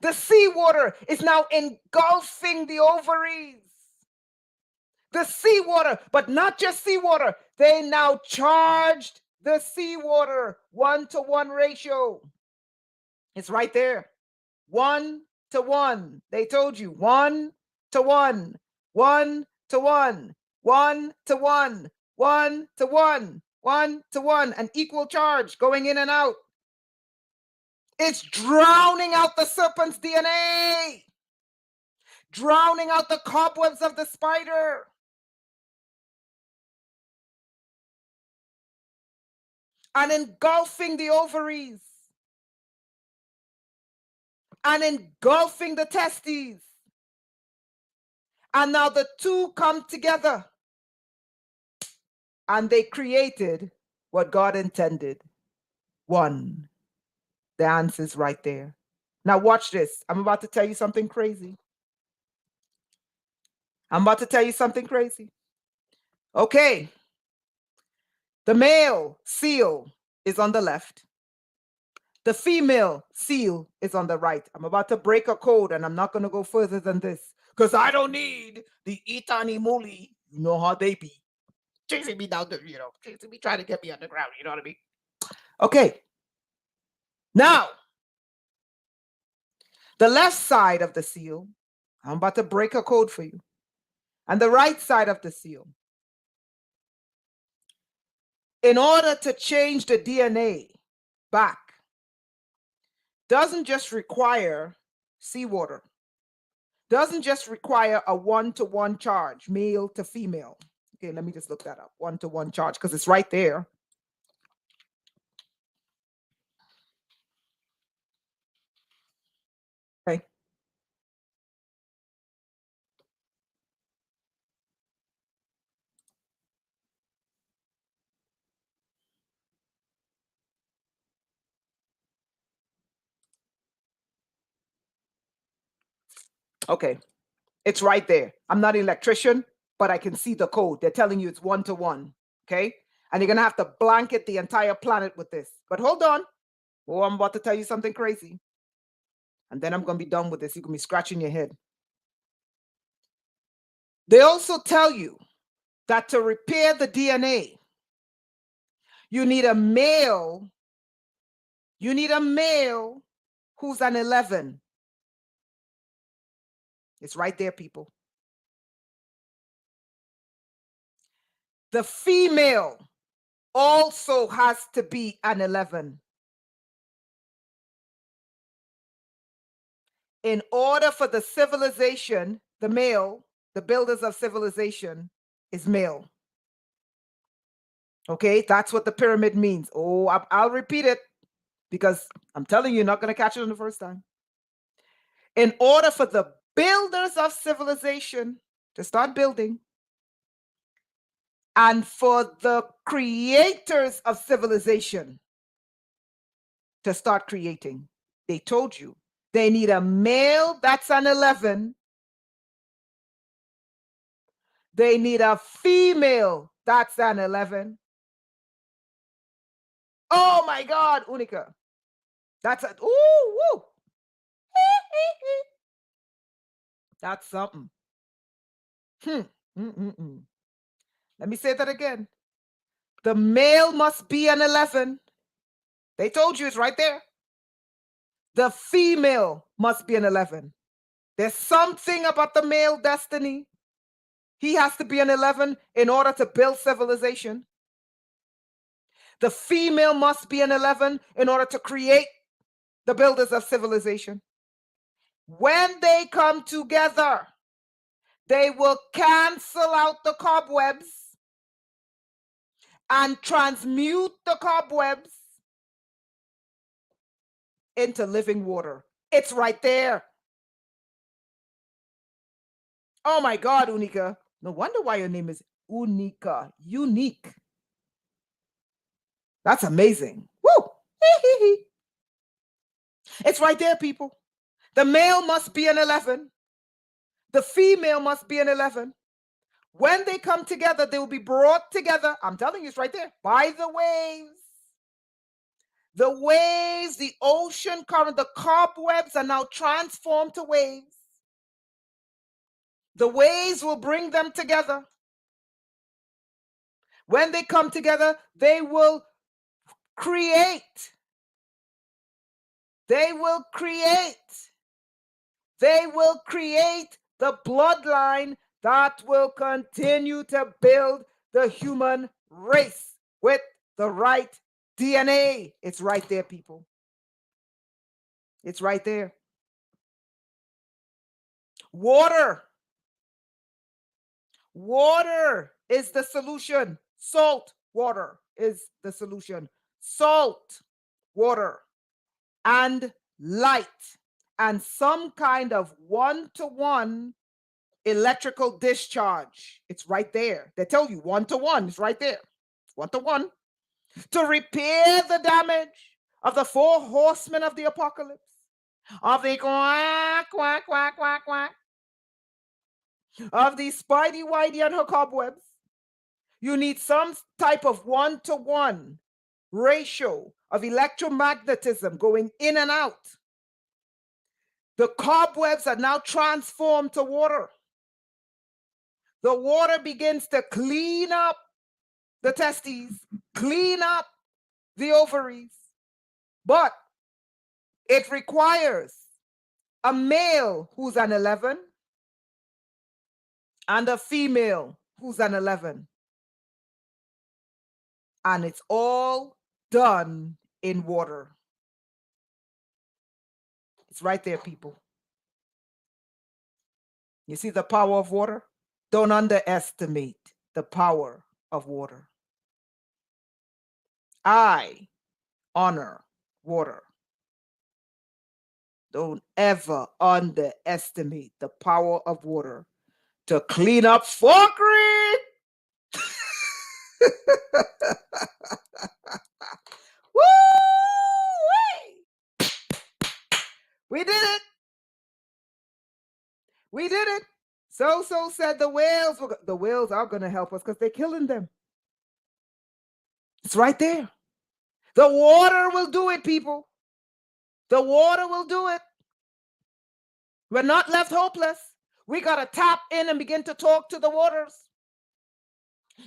The seawater is now engulfing the ovaries. The seawater, but not just seawater. They now charged the seawater 1-to-1 ratio. It's right there. 1-to-1. They told you 1-to-1, 1-to-1, 1-to-1, 1-to-1, 1-to-1, an equal charge going in and out. It's drowning out the serpent's DNA, drowning out the cobwebs of the spider. And engulfing the ovaries, and engulfing the testes. And now the two come together, and they created what God intended. One. The answer is right there. Now watch this. I'm about to tell you something crazy. Okay. The male seal is on the left. The female seal is on the right. I'm about to break a code, and I'm not going to go further than this because I don't need the Itani Muli. You know how they be chasing me down the, chasing me, trying to get me underground. You know what I mean? Okay. Now, the left side of the seal, I'm about to break a code for you, and the right side of the seal. In order to change the DNA back, doesn't just require seawater, doesn't just require a one-to-one charge, male to female. Okay, let me just look that up. One-to-one charge, because it's right there. Okay. Okay. It's right there. I'm not an electrician, but I can see the code. They're telling you it's one-to-one. Okay. And you're going to have to blanket the entire planet with this. But hold on. Oh, I'm about to tell you something crazy. And then I'm going to be done with this. You're going to be scratching your head. They also tell you that to repair the DNA, you need a male. You need a male who's an 11. It's right there, people. The female also has to be an 11. In order for the civilization, the male, the builders of civilization, is male. Okay, that's what the pyramid means. Oh, I'll repeat it because I'm telling you, you're not going to catch it on the first time. In order for the builders of civilization to start building, and for the creators of civilization to start creating, they told you they need a male that's an 11. They need a female that's an 11. Oh my God, Unica. That's a, ooh, woo. That's something. Let me say that again. The male must be an 11. They told you it's right there. The female must be an 11. There's something about the male destiny. He has to be an 11 in order to build civilization. The female must be an 11 in order to create the builders of civilization. When they come together, they will cancel out the cobwebs and transmute the cobwebs into living water. It's right there. Oh my God, Unica. No wonder why your name is Unica. Unique. That's amazing. Woo! It's right there, people. The male must be an 11. The female must be an 11. When they come together, they will be brought together. I'm telling you, it's right there. By the waves. The waves, the ocean current, the cobwebs are now transformed to waves. The waves will bring them together. When they come together, they will create. They will create. They will create the bloodline that will continue to build the human race with the right DNA. It's right there, people. It's right there. Water. Water is the solution. Salt water is the solution. Salt water and light and some kind of one-to-one electrical discharge. It's right there. They tell you one-to-one. It's right there. One-to-one. To repair the damage of the 4 horsemen of the apocalypse. Of the quack, quack, quack, quack, quack. Of the Spidey Whitey and her cobwebs. You need some type of one-to-one ratio of electromagnetism going in and out. The cobwebs are now transformed to water. The water begins to clean up the testes, clean up the ovaries. But it requires a male who's an 11 and a female who's an 11. And it's all done in water. It's right there, people. You see the power of water? Don't underestimate the power of water. I honor water. Don't ever underestimate the power of water to clean up fuckery. Woo! We did it. We did it. So said the whales. The whales are going to help us because they're killing them. It's right there. The water will do it, people. The water will do it. We're not left hopeless. We got to tap in and begin to talk to the waters.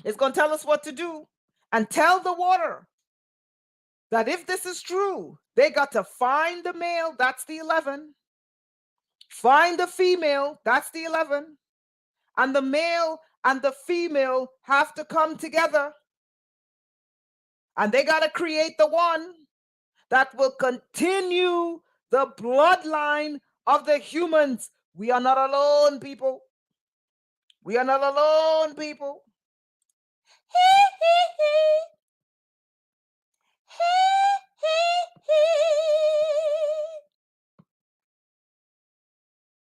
It's going to tell us what to do. And tell the water that if this is true, they got to find the male, that's the 11. Find the female, that's the 11. And the male and the female have to come together. And they got to create the one that will continue the bloodline of the humans. We are not alone, people. We are not alone, people.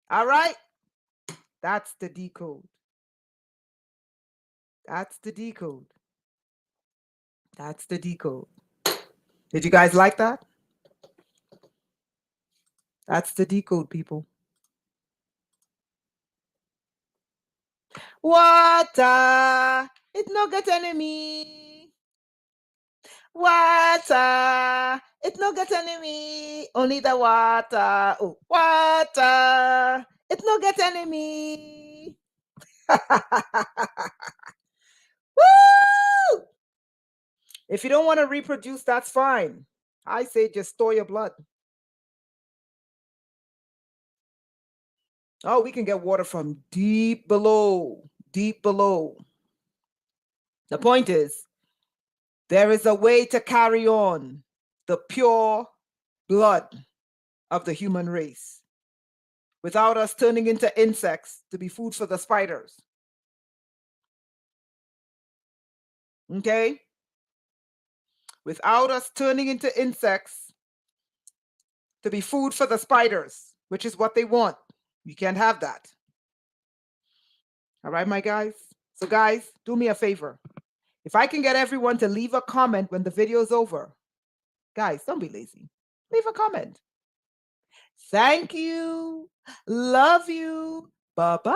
All right. That's the decode. That's the decode. That's the decode. Did you guys like that? That's the decode, people. Water, it no get enemy. Water, it no get enemy. Only the water. Oh, water, it no get enemy. Woo! If you don't want to reproduce, that's fine. I say just store your blood. Oh, we can get water from deep below, deep below. The point is, there is a way to carry on the pure blood of the human race without us turning into insects to be food for the spiders. Okay? Without us turning into insects to be food for the spiders, which is what they want. You can't have that. All right, my guys? So guys, do me a favor. If I can get everyone to leave a comment when the video is over, guys, don't be lazy. Leave a comment. Thank you. Love you. Bye-bye.